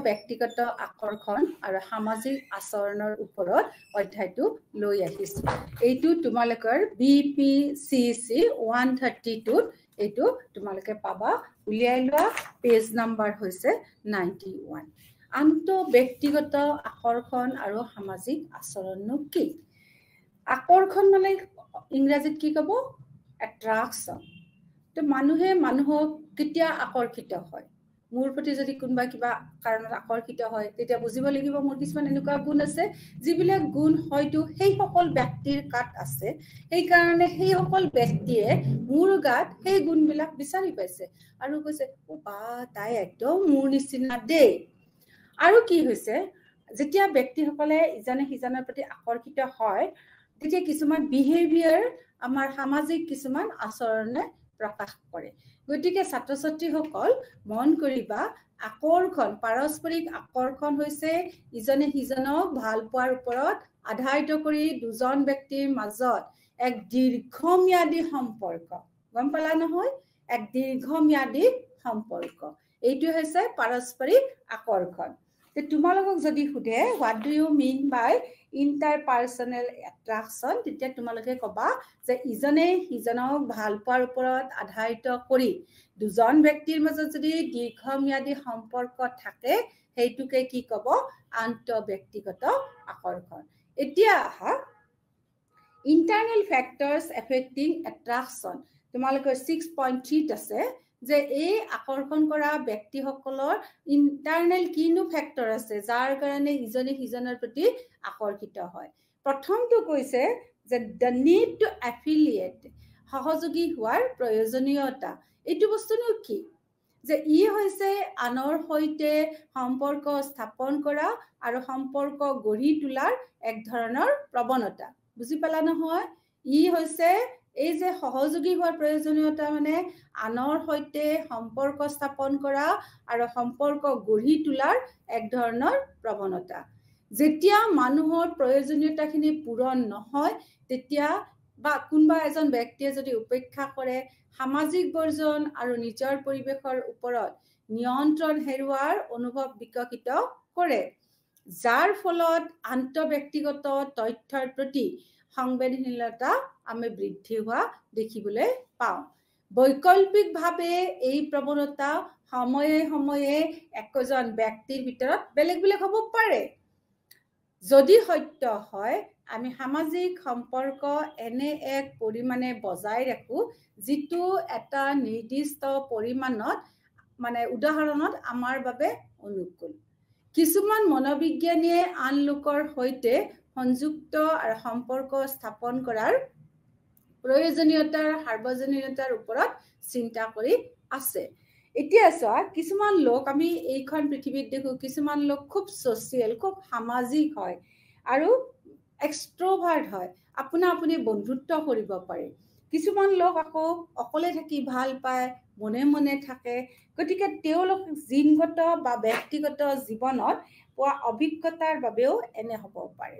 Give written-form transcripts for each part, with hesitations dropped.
ব্যক্তিগত আকৰ্ষণ আৰু সামাজিক আচৰণৰ ওপৰত অধ্যায়টো লৈ আহিছো এইটো তোমালোকৰ BPCC 132 এইটো তোমালোকে পাবা উলিয়াই লোৱা পেজ নাম্বাৰ হৈছে 91 আন্ত ব্যক্তিগত আকৰ্ষণ আৰু সামাজিক আচৰণনো কি আকৰ্ষণ মানে ইংৰাজীত কি ক'ব attraction তো মানুহে মানুহক কেতিয়া আকৰ্ষিত হয় মোৰ প্ৰতি যদি কোনবা কিবা কাৰণত আকৰ্ষিত হয় তেতিয়া বুজিব লাগিব মোৰ কিছুমান এনেকুৱা গুণ আছে যিবিলাক গুণ হয়তো সেই সকল ব্যক্তিৰ কাট আছে সেই কাৰণে সেই সকল ব্যক্তিয়ে মোৰ গাত সেই গুণবিলাক বিচাৰি পাইছে আৰু কৈছে ও বা তাই একদম মোৰ নিচিনা দেই আৰু কি হৈছে যেতিয়া ব্যক্তিসকলে ইজনে সিজনৰ প্ৰতি আকৰ্ষিত হয় তেতিয়া কিছুমান বিহেভিয়াৰ আমাৰ সামাজিক কিছুমান আচৰণে প্ৰকাশ কৰে গতিকে ছাত্ৰ ছাত্ৰীসকল মন কৰিবা আকৰ্ষণ পাৰস্পৰিক আকৰ্ষণ হৈছে ইজনে সিজনক ভাল পোৱাৰ ওপৰত আধাৰিত কৰি দুজন ব্যক্তিৰ মাজত এক দীৰ্ঘম্যাদী সম্পৰ্ক গম পালা নহয় এক দীৰ্ঘম্যাদী সম্পৰ্ক এইটো হৈছে পাৰস্পৰিক আকৰ্ষণ তে তোমালোকক যদি সুধে what do you mean by interpersonal attraction তেতিয়া তোমালোকে কবা যে ইজনে সিজনক ভাল পোৱাৰ ওপৰত আধাৰিত কৰি দুজন ব্যক্তিৰ মাজত যদি দীৰ্ঘম্যাদী সম্পৰ্ক থাকে হেইটোকে কি কব আন্তঃব্যক্তিগত আকৰ্ষণ এতিয়া আহা internal factors affecting attraction তোমালোকৰ 6.3 আছে যে এই আকৰ্ষণ কৰা ব্যক্তিসকলৰ ইন্টাৰনেল কিনো ফ্যাক্টৰ আছে যাৰ কাৰণে ইজনে সিজনৰ প্ৰতি আকৰ্ষিত হয় প্ৰথমটো কৈছে যে the need to affiliate সহযোগী হোৱাৰ প্ৰয়োজনীয়তা এইটো বস্তুনো কি যে ই হৈছে আনৰ সৈতে সম্পৰ্ক স্থাপন কৰা আৰু সম্পৰ্ক গঢ়ি তোলাৰ এক ধৰণৰ প্ৰৱণতা বুজি পালা নহয় ই হৈছে এই যে সহযোগী হোৱাৰ প্ৰয়োজনীয়তা মানে আনৰ সৈতে সম্পৰ্ক স্থাপন কৰা আৰু সম্পৰ্ক গঢ়ি তোলাৰ এক ধৰণৰ প্ৰৱণতা যেতিয়া মানুহৰ প্ৰয়োজনীয়তাখিনি পূৰণ নহয় তেতিয়া বা কোনবা এজন ব্যক্তিয়ে যদি উপেক্ষা কৰে সামাজিক বৰ্জন আৰু নিজৰ পৰিৱেশৰ ওপৰত নিয়ন্ত্ৰণ হেৰুৱাৰ অনুভৱ বিকশিত কৰে যাৰ ফলত আন্তঃব্যক্তিগত তথ্যৰ প্ৰতি সংবেদনশীলতা আমি বৃদ্ধি হোৱা দেখিবলৈ পাওঁ বৈকল্পিকভাৱে এই প্ৰৱণতা সময়ে সময়ে একজন ব্যক্তিৰ ভিতৰত বেলেগ বেলেগ হ'ব পাৰে যদি সত্য হয় আমি সামাজিক সম্পৰ্ক এনে এক পৰিমাণে বজাই ৰাখো যিটো এটা নিৰ্দিষ্ট পৰিমাণত মানে উদাহৰণত আমাৰ বাবে অনুকূল কিছুমান মনোবিজ্ঞানীয়ে আন লোকৰ সৈতে সংযুক্ত আৰু সম্পৰ্ক স্থাপন কৰাৰ প্ৰয়োজনীয়তাৰ সাৰ্বজনীনতাৰ ওপৰত চিন্তা কৰি আছে এতিয়া চোৱা কিছুমান লোক আমি এইখন পৃথিৱীত দেখো কিছুমান লোক খুব সোশিয়েল খুব সামাজিক হয় আৰু এক্সট্ৰোভাৰ্ট হয় আপুনি বন্ধুত্ব কৰিব পাৰে কিছুমান লোক আকৌ অকলে থাকি ভাল পায় মনে মনে থাকে গতিকে তেওঁলোক জিনগত বা ব্যক্তিগত জীৱনত পোৱা অভিজ্ঞতাৰ বাবেও এনে হ'ব পাৰে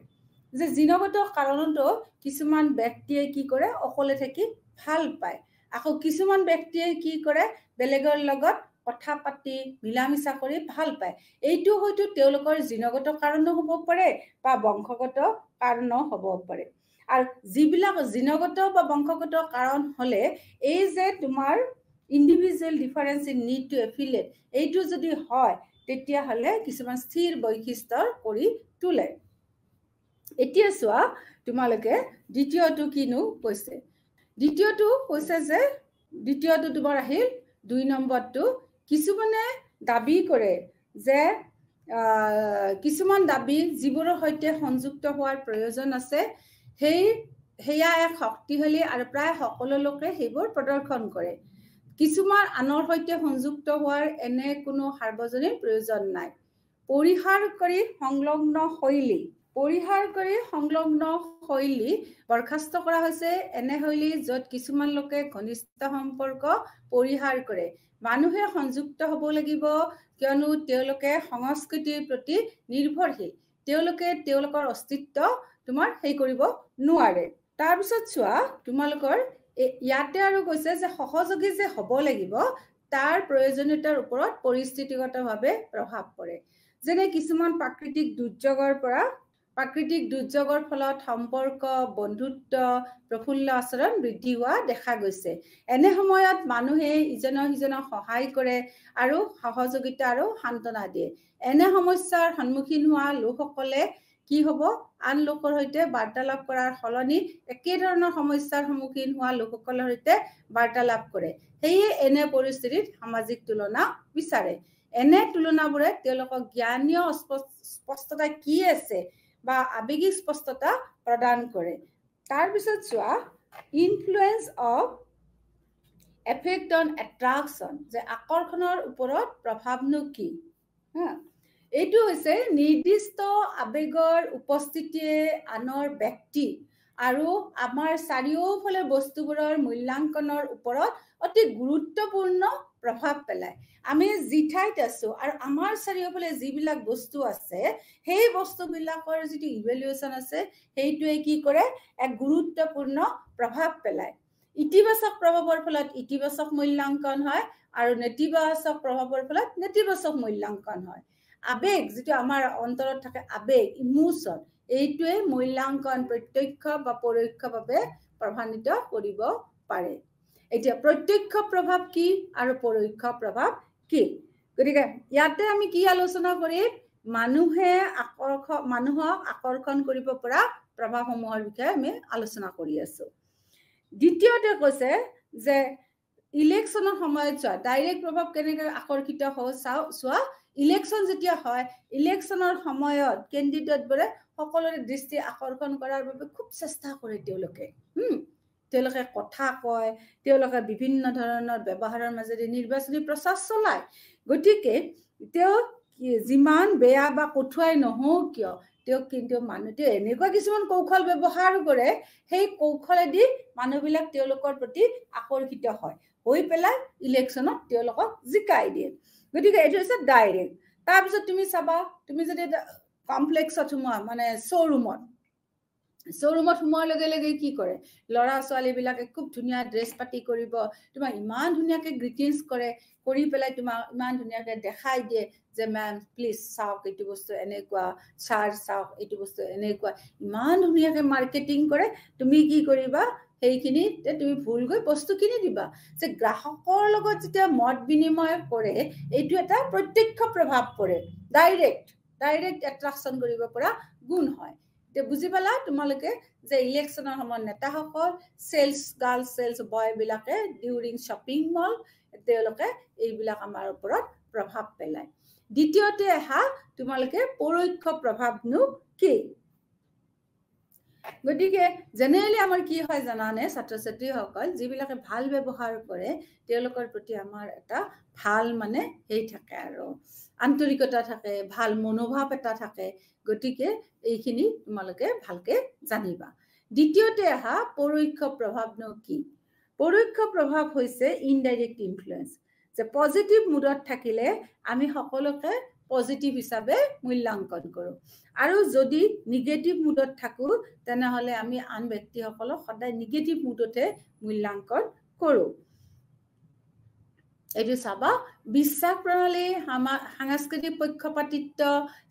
যে জিনগত কাৰণতো কিছুমান ব্যক্তিয়ে কি কৰে অকলে থাকি ভাল পায় আকৌ কিছুমান ব্যক্তিয়ে কি কৰে বেলেগৰ লগত কথা পাতি মিলামিছা কৰি ভাল পায় এইটো হয়তো তেওঁলোকৰ জিনগত কাৰণো হ'ব পাৰে বা বংশগত কাৰণো হ'ব পাৰে আৰু যিবিলাক জিনগত বা বংশগত কাৰণ হলে এই যে তোমাৰ individual difference in need to affiliate এইটো যদি হয় তেতিয়া হলে কিছুমান স্থিৰ বৈশিষ্ট্য কৰি তোলে এতিয়া চোৱা তোমালোকে দ্বিতীয়টো কিনো কৈছে দ্বিতীয়টো কৈছে যে দ্বিতীয়টো তোমাৰ আহিল 2 নম্বৰটো কিছুমানে দাবী কৰে যে কিছুমান দাবী যিবোৰৰ সৈতে সংযুক্ত হোৱাৰ প্ৰয়োজন আছে হেয়া এক শক্তিশালী আৰু প্ৰায় সকলো লোকে সেইবোৰ প্ৰদৰ্শন কৰে কিছুমান আনৰ সৈতে সংযুক্ত হোৱাৰ এনে কোনো সাৰ্বজনীন প্ৰয়োজন নাই পৰিহাৰ কৰি সংলগ্ন শৈলী বৰখাস্ত কৰা হৈছে এনে শৈলী য'ত কিছুমান লোকে ঘনিষ্ঠ সম্পৰ্ক পৰিহাৰ কৰে মানুহে সংযুক্ত হ'ব লাগিব কিয়নো তেওঁলোকে সংস্কৃতিৰ প্ৰতি নিৰ্ভৰশীল তেওঁলোকে তেওঁলোকৰ অস্তিত্ব তোমাৰ হেই কৰিব নোৱাৰে তাৰ পিছত চোৱা তোমালোকৰ ইয়াতে আৰু কৈছে যে সহযোগী যে হ'ব লাগিব তাৰ প্ৰয়োজনীয়তাৰ ওপৰত পৰিস্থিতিগতভাৱে প্ৰভাৱ পৰে যেনে কিছুমান প্ৰাকৃতিক দুৰ্যোগৰ পৰা প্ৰাকৃতিক দুৰ্যোগৰ ফলত সম্পৰ্ক বন্ধুত্ব প্ৰফুল্ল আচৰণ বৃদ্ধি হোৱা দেখা গৈছে এনে সময়ত মানুহে ইজনৰ সিজনক সহায় কৰে আৰু সহযোগিতা আৰু সান্তনা দিয়ে এনে সমস্যাৰ সন্মুখীন হোৱা লোকসকলে কি হ'ব আন লোকৰ সৈতে বাৰ্তালাপ কৰাৰ সলনি একে ধৰণৰ সমস্যাৰ সন্মুখীন হোৱা লোকসকলৰ সৈতে বাৰ্তালাপ কৰে সেয়ে এনে পৰিস্থিতিত সামাজিক তুলনা বিচাৰে এনে তুলনাবোৰে তেওঁলোকক জ্ঞানীয় স্পষ্টতা কি আছে বা আবেগিক স্পষ্টতা প্ৰদান কৰে তাৰ পিছত চোৱা ইনফ্লুয়েন্স অফ এফেক্ট অন এট্ৰাকশন যে আকৰ্ষণৰ ওপৰত প্ৰভাৱনো কি এইটো হৈছে নিৰ্দিষ্ট আবেগৰ উপস্থিতিয়ে আনৰ ব্যক্তি আৰু আমাৰ চাৰিওফালে বস্তুবোৰৰ মূল্যাঙ্কনৰ ওপৰত অতি গুৰুত্বপূৰ্ণ প্ৰভাৱ পেলায় আমি জিঠাইত আছো আৰু আমাৰ চাৰিওফালে যিবিলাক বস্তু আছে সেই বস্তুবিলাকৰ যিটো ইভ্যালুয়েশন আছে সেইটোৱে কি কৰে এক গুৰুত্বপূৰ্ণ প্ৰভাৱ পেলায় ইতিবাচক প্ৰভাৱৰ ফলত ইতিবাচক মূল্যাঙ্কন হয় আৰু নেতিবাচক প্ৰভাৱৰ ফলত নেতিবাচক মূল্যাঙ্কন হয় আবেগ যেটো আমাৰ অন্তৰত থাকে আবেগ ইমোশন এইটোৱে মূল্যাঙ্কন প্ৰত্যক্ষ বা পৰোক্ষভাৱে প্ৰভাৱিত কৰিব পাৰে এতিয়া প্ৰত্যক্ষ প্ৰভাৱ কি আৰু পৰোক্ষ প্ৰভাৱ কি গতিকে ইয়াতে আমি কি আলোচনা কৰিম মানুহক আকৰ্ষণ কৰিব পৰা প্ৰভাৱসমূহৰ বিষয়ে আমি আলোচনা কৰি আছো দ্বিতীয়তে কৈছে যে ইলেকশনৰ সময়ত চোৱা ডাইৰেক্ট প্ৰভাৱ কেনেকৈ আকৰ্ষিত হয় চোৱা ইলেকশন যেতিয়া হয় ইলেকশনৰ সময়ত কেণ্ডিডেটবোৰে সকলোৰে দৃষ্টি আকৰ্ষণ কৰাৰ বাবে খুব চেষ্টা কৰে তেওঁলোকে কথা কয় তেওঁলোকে বিভিন্ন ধৰণৰ ব্যৱহাৰৰ মাজেৰে নিৰ্বাচনী প্ৰচাৰ চলায় গতিকে তেওঁ যিমান বেয়া বা কঠুৱাই নহওক কিয় তেওঁ কিন্তু মানুহটো এনেকুৱা কিছুমান কৌশল ব্যৱহাৰ কৰে সেই কৌশলেদি মানুহবিলাক তেওঁলোকৰ প্ৰতি আকৰ্ষিত হয় হৈ পেলাই ইলেকশনত তেওঁলোকক জিকাই দিয়ে গতিকে এইটো হৈছে ডাইৰেক্ট তাৰপিছত তুমি চাবা তুমি যদি কমপ্লেক্সত সোমোৱা মানে শ্ব'ৰুমত সোমোৱাৰ লগে লগে কি কৰে লৰা ছোৱালী বিলাকে খুব ধুনীয়া ড্ৰেছ পাতি কৰিব তোমাক ইমান ধুনীয়াকে গ্ৰিটিংছ কৰে কৰি পেলাই তোমাক ইমান ধুনীয়াকে দেখাই দিয়ে যে মেম প্লিজ চাওক এইটো বস্তু এনেকুৱা ছাৰ চাওক এইটো বস্তু এনেকুৱা ইমান ধুনীয়াকে মাৰ্কেটিং কৰে তুমি কি কৰিবা সেইখিনি তুমি ভুল গৈ বস্তু কিনি দিবা যে গ্ৰাহকৰ লগত যেতিয়া মত বিনিময় কৰে এইটো এটা প্ৰত্যক্ষ প্ৰভাৱ পৰে ডাইৰেক্ট এট্ৰাকশন কৰিব পৰা গুণ হয় তে বুজি পালা তোমালোকে যে ইলেকশনৰ সময়ত নেতাসকল সেলস গাৰ্ল সেলস বয় বিলাকে ডিউৰিং শ্বপিং মল তেওঁলোকে এইবিলাক আমাৰ ওপৰত প্ৰভাৱ পেলায় দ্বিতীয়তে আহা তোমালোকে পৰোক্ষ প্ৰভাৱনো কি গতিকে জেনেৰেলি আমাৰ কি হয় জানানে ছাত্ৰ ছাত্ৰীসকল যিবিলাকে ভাল ব্যৱহাৰ কৰে তেওঁলোকৰ প্ৰতি আমাৰ এটা ভাল মানে হেই থাকে আৰু আন্তৰিকতা থাকে ভাল মনোভাৱ এটা থাকে গতিকে এইখিনি তোমালোকে ভালকে জানিবা দ্বিতীয়তে আহা পৰোক্ষ প্ৰভাৱনো কি পৰোক্ষ প্ৰভাৱ হৈছে ইনডাইৰেক্ট ইনফ্লুয়েন্স যে পজিটিভ মুডত থাকিলে আমি সকলোকে পজিটিভ হিচাপে মূল্যাঙ্কন কৰো আৰু যদি নিগেটিভ মুডত থাকো তেনেহলে আমি আন ব্যক্তিসকলক সদায় নিগেটিভ মুডতে মূল্যাঙ্কন কৰো এইটো চাবা বিশ্বাস প্ৰণালী সাংস্কৃতিক পক্ষপাতিত্ব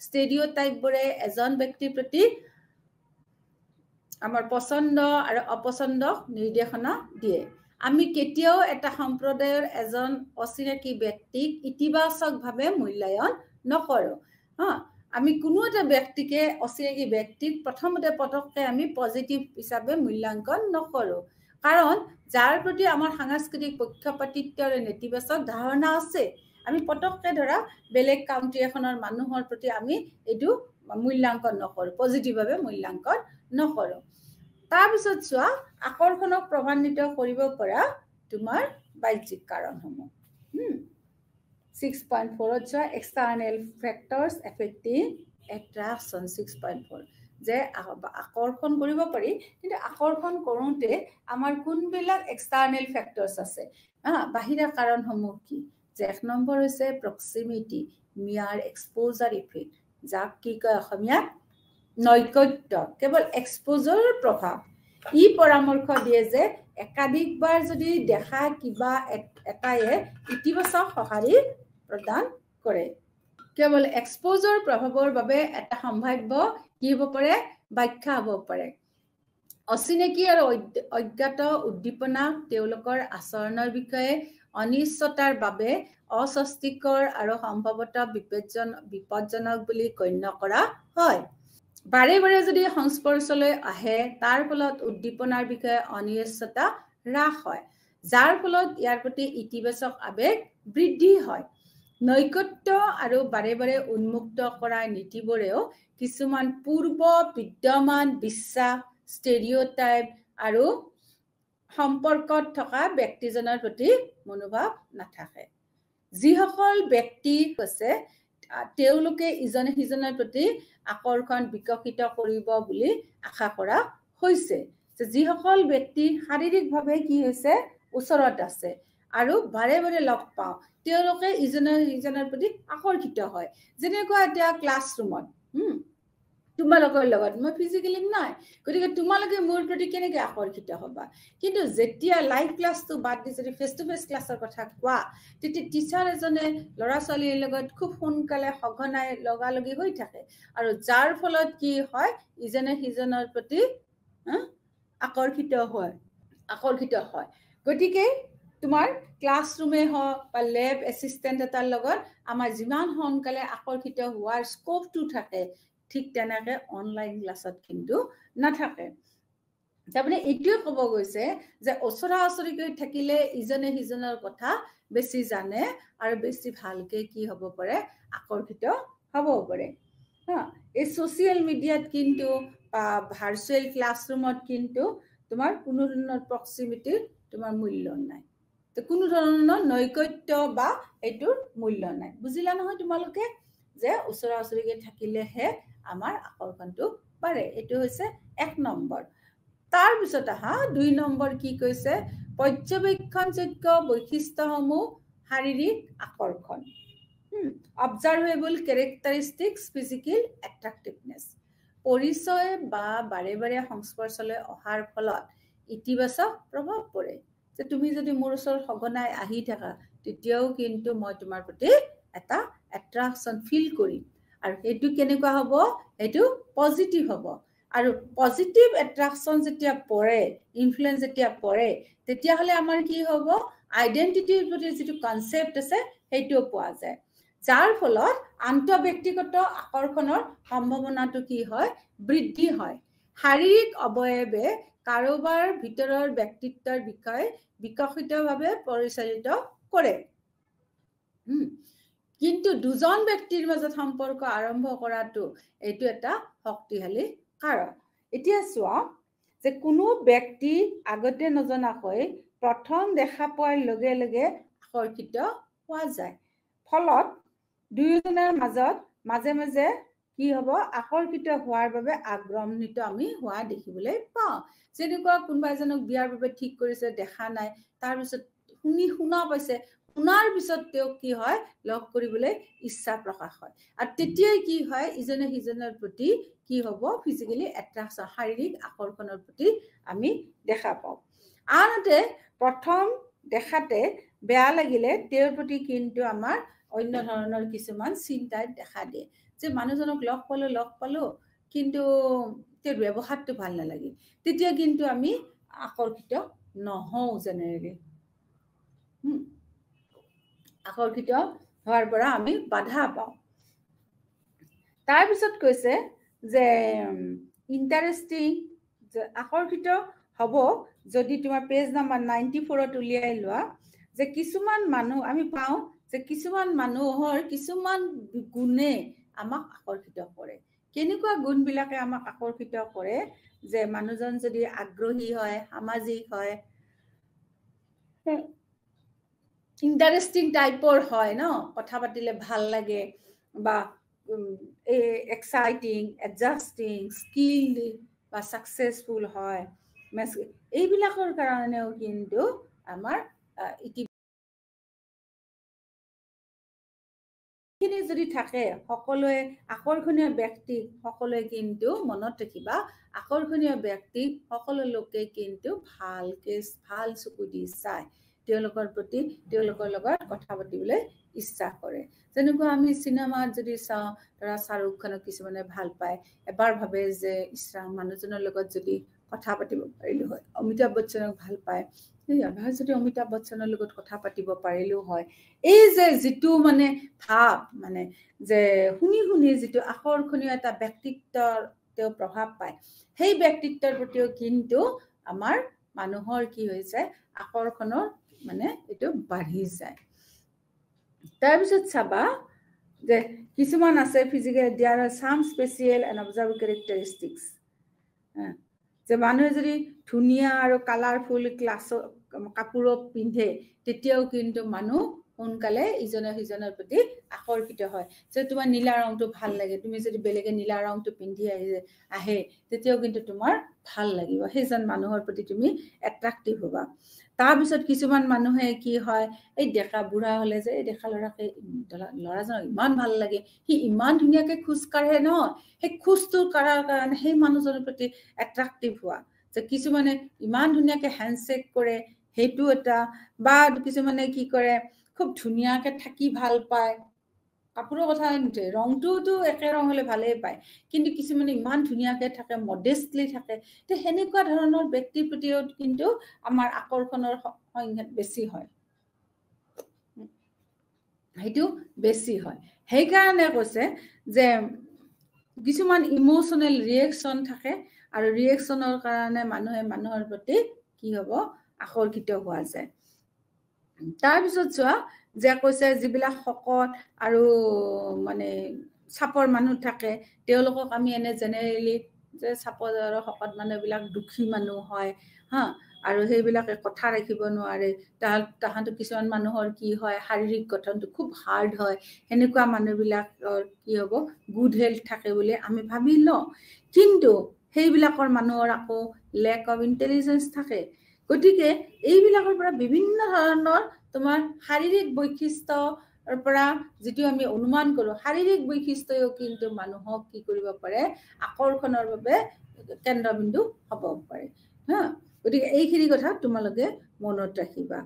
ষ্টেৰিঅটাইপবোৰে এজন ব্যক্তিৰ প্ৰতি আমাৰ পছন্দ আৰু অপছন্দক নিৰ্দেশনা দিয়ে আমি কেতিয়াও এটা সম্প্ৰদায়ৰ এজন অচিনাকি ব্যক্তিক ইতিবাচকভাৱে মূল্যায়ন নকৰো আমি কোনো এটা ব্যক্তিকে অচিনাকি ব্যক্তিক প্ৰথমতে পটককে আমি পজিটিভ হিচাপে মূল্যাঙ্কন নকৰো কাৰণ যাৰ প্ৰতি আমাৰ সাংস্কৃতিক পক্ষপাতিত্বৰ নেতিবাচক ধাৰণা আছে আমি পটককে ধৰা বেলেগ কাউন্ট্ৰি এখনৰ মানুহৰ প্ৰতি আমি এইটো মূল্যাঙ্কন নকৰো পজিটিভভাৱে মূল্যাঙ্কন নকৰো তাৰ পিছত চোৱা আকৰ্ষণক প্ৰভাৱিত কৰিব পৰা তোমাৰ বাহ্যিক কাৰণসমূহ 6.4 চোৱা এক্সটাৰ্নেল ফেক্টৰছ এফেক্টিং এট্ৰাকশন 6.4 যে আকৰ্ষণ কৰিব পাৰি কিন্তু আকৰ্ষণ কৰোতে আমাৰ কোনবিলাক এক্সটাৰ্নেল ফেক্টৰছ আছে বাহিৰা কাৰণসমূহ কি যে এক নম্বৰ হৈছে প্ৰক্সিমিটি মিয়াৰ এক্সপোজাৰ ইফেক্ট যাক কি কয় অসমীয়াত নৈকট্য কেৱল এক্সপোজাৰৰ প্ৰভাৱ ই পৰামৰ্শ দিয়ে যে একাধিকবাৰ যদি দেখা কিবা এটায়ে ইতিবাচক সঁহাৰি প্ৰদান কৰে কেৱল এক্সপোজৰ প্ৰভাৱৰ বাবে এটা সম্ভাৱ্য কি হ'ব পাৰে ব্যাখ্যা হ'ব পাৰে অচিনাকি আৰু অজ্ঞাত উদ্দীপনা তেওঁলোকৰ আচৰণৰ বিষয়ে অনিশ্চয়তাৰ বাবে অস্বস্তিকৰ আৰু সম্ভৱতঃ বিপদজনক বুলি গণ্য কৰা হয় বাৰে বাৰে যদি সংস্পৰ্শলৈ আহে তাৰ ফলত উদ্দীপনাৰ বিষয়ে অনিশ্চয়তা হ্ৰাস হয় যাৰ ফলত ইয়াৰ প্ৰতি ইতিবাচক আবেগ বৃদ্ধি হয় নৈকট্য আৰু বাৰে বাৰে উন্মুক্ত কৰা নীতিবোৰেও কিছুমান পূৰ্ব বিদ্যমান বিশ্বাস ষ্টেৰিঅটাইপ আৰু সম্পৰ্কত থকা ব্যক্তিজনৰ প্ৰতি মনোভাৱ নাথাকে যিসকল ব্যক্তি আছে তেওঁলোকে ইজনে সিজনৰ প্ৰতি আকৰ্ষণ বিকশিত কৰিব বুলি আশা কৰা হৈছে যে যিসকল ব্যক্তি শাৰীৰিকভাৱে কি হৈছে ওচৰত আছে আৰু বাৰে বাৰে লগ পাওঁ তেওঁলোকে ইজনে সিজনৰ প্ৰতি আকৰ্ষিত হয় যেনেকুৱা এতিয়া ক্লাছৰুমত তোমালোকৰ লগত মই ফিজিক্যালি নাই গতিকে তোমালোকে মোৰ প্ৰতি কেনেকৈ আকৰ্ষিত হ'বা কিন্তু যেতিয়া লাইভ ক্লাছটো বাদ দি যদি ফেচ টু ফেচ ক্লাছৰ কথা কোৱা তেতিয়া টিচাৰ এজনে ল'ৰা ছোৱালীৰ লগত খুব সোনকালে সঘনাই লগালগি হৈ থাকে আৰু যাৰ ফলত কি হয় ইজনে সিজনৰ প্ৰতি আকৰ্ষিত হয় গতিকে তোমাৰ ক্লাছৰুমে হওক বা লেব এছিষ্টেণ্ট এটাৰ লগত আমাৰ যিমান সোনকালে আকৰ্ষিত হোৱাৰ স্কোপটো থাকে ঠিক তেনেকে অনলাইন ক্লাছত কিন্তু নাথাকে তাৰমানে এইটোৱে ক'ব গৈছে যে ওচৰা ওচৰিকৈ থাকিলে ইজনে সিজনৰ কথা বেছি জানে আৰু বেছি ভালকে কি হ'ব পাৰে আকৰ্ষিত হ'ব পাৰে এই ছ'চিয়েল মিডিয়াত কিন্তু ভাৰ্চুৱেল ক্লাছৰুমত কিন্তু তোমাৰ কোনো ধৰণৰ প্ৰক্সিমিটিৰ তোমাৰ মূল্য নাই কোনো ধৰণৰ নৈকট্য বা এইটোৰ মূল্য নাই বুজিলা নহয় তোমালোকে যে ওচৰা ওচৰিকৈ থাকিলেহে আমাৰ আকৰ্ষণটো বাঢ়ে এইটো হৈছে 1 নম্বৰ তাৰ পিছত আহা 2 নম্বৰ কি কৈছে পৰ্যবেক্ষণযোগ্য বৈশিষ্ট্যসমূহ শাৰীৰিক আকৰ্ষণ অবজাৰ্ভেবল কেৰেক্টাৰিষ্টিক্স ফিজিকেল এট্ৰাক্টিভনেছ পৰিচয় বা বাৰে বাৰে সংস্পৰ্শলৈ অহাৰ ফলত ইতিবাচক প্ৰভাৱ পৰে যে তুমি যদি মোৰ ওচৰত সঘনাই আহি থাকা তেতিয়াও কিন্তু মই তোমাৰ প্ৰতি এটা এট্ৰাকশন ফিল কৰিম আৰু সেইটো কেনেকুৱা হ'ব এইটো পজিটিভ হ'ব আৰু পজিটিভ এট্ৰাকশন যেতিয়া পৰে ইনফ্লুয়েন্স যেতিয়া পৰে তেতিয়াহ'লে আমাৰ কি হ'ব আইডেন্টিটিৰ প্ৰতি যিটো কনসেপ্ট আছে সেইটো পোৱা যায় যাৰ ফলত আন্তঃব্যক্তিগত আকৰ্ষণৰ সম্ভাৱনাটো কি হয় বৃদ্ধি হয় শাৰীৰিক অৱয়বে কাৰোবাৰ ভিতৰৰ ব্যক্তিত্বৰ বিষয়ে বিকশিতভাৱে পৰিচালিত কৰে কিন্তু দুজন ব্যক্তিৰ মাজত সম্পৰ্ক আৰম্ভ কৰাটো এইটো এটা শক্তিশালী কাৰণ এতিয়া চোৱা যে কোনো ব্যক্তি আগতে নজনাকৈ প্ৰথম দেখা পোৱাৰ লগে লগে আকৰ্ষিত হোৱা যায় ফলত দুয়োজনৰ মাজত মাজে মাজে কি হ'ব আকৰ্ষিত হোৱাৰ বাবে আগ্ৰহান্বিত আমি হোৱা দেখিবলৈ পাওঁ যেনেকুৱা কোনোবা এজনক বিয়াৰ বাবে ঠিক কৰিছে দেখা নাই তাৰ পিছত শুনা পাইছে শুনাৰ পিছত তেওঁ কি হয় লগ কৰিবলৈ ইচ্ছা প্ৰকাশ হয় আৰু তেতিয়াই কি হয় ইজনে সিজনৰ প্ৰতি কি হ'ব ফিজিক্যালি এট্ৰাকশন শাৰীৰিক আকৰ্ষণৰ প্ৰতি আমি দেখা পাওঁ আনহাতে প্ৰথম দেখাতে বেয়া লাগিলে তেওঁৰ প্ৰতি কিন্তু আমাৰ অন্য ধৰণৰ কিছুমান চিন্তাই দেখা দিয়ে যে মানুহজনক লগ পালো কিন্তু তেওঁৰ ব্যৱহাৰটো ভাল নালাগিল তেতিয়া কিন্তু আমি আকৰ্ষিত নহওঁ জেনেৰেলি আকৰ্ষিত হোৱাৰ পৰা আমি বাধা পাওঁ তাৰ পিছত কৈছে যে ইন্টাৰেষ্টিং আকৰ্ষিত হ'ব যদি তোমাৰ পেজ নাম্বাৰ 94ত উলিয়াই লোৱা যে কিছুমান মানুহ আমি পাওঁ যে কিছুমান মানুহৰ কিছুমান গুণে আমাক আকৰ্ষিত কৰে কেনেকুৱা গুণবিলাকে আমাক আকৰ্ষিত কৰে যে মানুহজন যদি আগ্ৰহী হয় সামাজিক হয় ইন্টাৰেষ্টিং টাইপৰ হয় ন কথা পাতিলে ভাল লাগে বা এক্সাইটিং এডজাষ্টিং স্কিলড বা সাকসেসফুল হয় এইবিলাকৰ কাৰণেও কিন্তু আমাৰ খিনি যদি থাকে সকলোৱে আকৰ্ষণীয় ব্যক্তি সকলোৱে কিন্তু মনত ৰাখিবা আকৰ্ষণীয় ব্যক্তি সকলো লোকে কিন্তু ভাল চকু দি চায় তেওঁলোকৰ প্ৰতি তেওঁলোকৰ লগত কথা পাতিবলৈ ইচ্ছা কৰে যেনেকুৱা আমি সিনেমাত যদি চাওঁ ধৰা শাহৰুখ খানক কিছুমানে ভাল পায় এবাৰ ভাবে যে ইছৰাম মানুহজনৰ লগত যদি কথা পাতিব পাৰিলো হয় অমিতাভ বচ্চনক ভাল পায় এবাৰ যদি অমিতাভ বচ্চনৰ লগত কথা পাতিব পাৰিলো হয় এই যে যিটো মানে ভাব মানে যে শুনি শুনি যিটো আকৰ্ষণীয় এটা ব্যক্তিত্বৰ তেওঁ প্ৰভাৱ পায় সেই ব্যক্তিত্বৰ প্ৰতিও কিন্তু আমাৰ মানুহৰ কি হৈছে আকৰ্ষণৰ মানে এটো বাঢ়ি যায় তাৰ পিছত চাবা যে কিছুমান আছে physical there are some special and observable characteristics যে মানুহে যদি ধুনিয়া আৰু কালাৰফুল ক্লাছ কাপোৰ পিন্ধে তেতিয়াও কিন্তু মানুহ সোনকালে ইজনে সিজনৰ প্ৰতি আকৰ্ষিত হয় যে তোমাৰ নীলা ৰংটো ভাল লাগে তুমি যদি বেলেগে নীলা ৰংটো পিন্ধি আহে তেতিয়াও কিন্তু তোমাৰ ভাল লাগিব সেইজন মানুহৰ প্ৰতি তুমি এট্ৰাক্টিভ হ'বা তাৰ পিছত কিছুমান মানুহে কি হয় এই ডেকা বুঢ়া হলে যে এই ডেকা ল'ৰাজনক ইমান ভাল লাগে সি ইমান ধুনীয়াকে খোজ কাঢ়ে ন সেই খোজটো কাঢ়াৰ কাৰণে সেই মানুহজনৰ প্ৰতি এট্ৰাক্টিভ হোৱা যে কিছুমানে ইমান ধুনীয়াকে হ্যান্ডশেক কৰে হেতু এটা বা কিছুমানে কি কৰে খুব ধুনীয়াকে থাকি ভাল পায় কাপোৰৰ কথা নতে ৰংটোতো একে ৰং হলে ভালেই পায় কিন্তু কিছুমানে ইমান ধুনীয়াকে থাকে মডেষ্টলি থাকে তে হেনেকুৱা ধৰণৰ ব্যক্তিৰ প্ৰতিও কিন্তু আমাৰ আকৰ্ষণৰ সংখ্যা বেছি হয় হেতু বেছি হয় সেই কাৰণে কৈছে যে কিছুমান ইমোশনাল ৰিএকশন থাকে আৰু ৰিএকশনৰ কাৰণে মানুহৰ প্ৰতি কি হ'ব আকৰ্ষিত হোৱা যায় তাৰ পিছত চোৱা যে কৈছে যিবিলাক শকত আৰু মানে চাপৰ মানুহ থাকে তেওঁলোকক আমি এনে জেনেৰেলি যে চাপৰ আৰু শকত মানুহবিলাক দুখী মানুহ হয় হা আৰু সেইবিলাকে কথা ৰাখিব নোৱাৰে তাহাঁতৰ কিছুমান মানুহৰ কি হয় শাৰীৰিক গঠনটো খুব হাৰ্ড হয় হেনেকুৱা মানুহবিলাকৰ কি হ'ব গুড হেলথ থাকে বুলি আমি ভাবি লওঁ কিন্তু সেইবিলাকৰ মানুহৰ আকৌ লেক অফ ইন্টেলিজেন্স থাকে গতিকে এইবিলাকৰ পৰা বিভিন্ন ধৰণৰ তোমাৰ শাৰীৰিক বৈশিষ্ট্যৰ পৰা যেটো আমি অনুমান কৰো শাৰীৰিক বৈশিষ্ট্যও কিন্তু মানুহক কি কৰিব পাৰে আকৰ্ষণৰ বাবে কেন্দ্ৰবিন্দু হ'ব পাৰে হা গতিকে এইখিনি কথা তোমালোকে মনত ৰাখিবা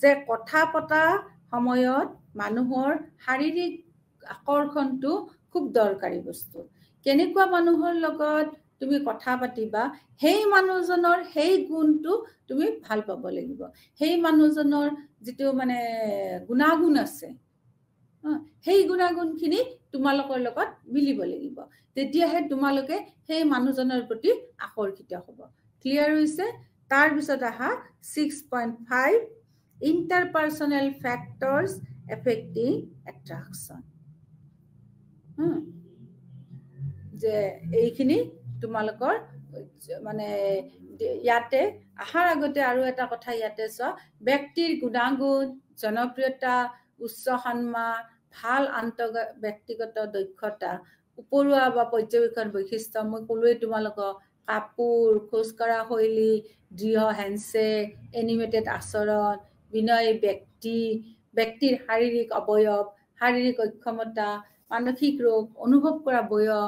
যে কথা পতা সময়ত মানুহৰ শাৰীৰিক আকৰ্ষণটো খুব দৰকাৰী বস্তু কেনেকুৱা মানুহৰ লগত তুমি কথা পাতিবা সেই মানুহজনৰ সেই গুণটো তুমি ভাল পাব লাগিব সেই মানুহজনৰ যেটো মানে গুণাগুণ আছে সেই গুণাগুণখিনি তোমালোকৰ লগত মিলিব লাগিব তেতিয়াহে তোমালোকে সেই মানুহজনৰ প্ৰতি আকৰ্ষিত হ'ব ক্লিয়াৰ হৈছে তাৰ পিছত আহা 6.5 interpersonal factors affecting attraction যে এইখিনি তোমালোকৰ মানে ইয়াতে আহাৰ আগতে আৰু এটা কথা ইয়াতে চোৱা ব্যক্তিৰ গুণাগুণ জনপ্ৰিয়তা উচ্চ সন্মান ভাল ব্যক্তিগত দক্ষতা উপৰুৱা বা পৰ্যবেক্ষণ বৈশিষ্ট্য মই ক'লোৱে তোমালোকক কাপোৰ খোজকঢ়া শৈলী দৃঢ় হ্যান্ডশেক এনিমেটেড আচৰণ বিনয়ী ব্যক্তিৰ শাৰীৰিক অৱয়ব শাৰীৰিক অক্ষমতা মানসিক ৰোগ অনুভৱ কৰা বয়স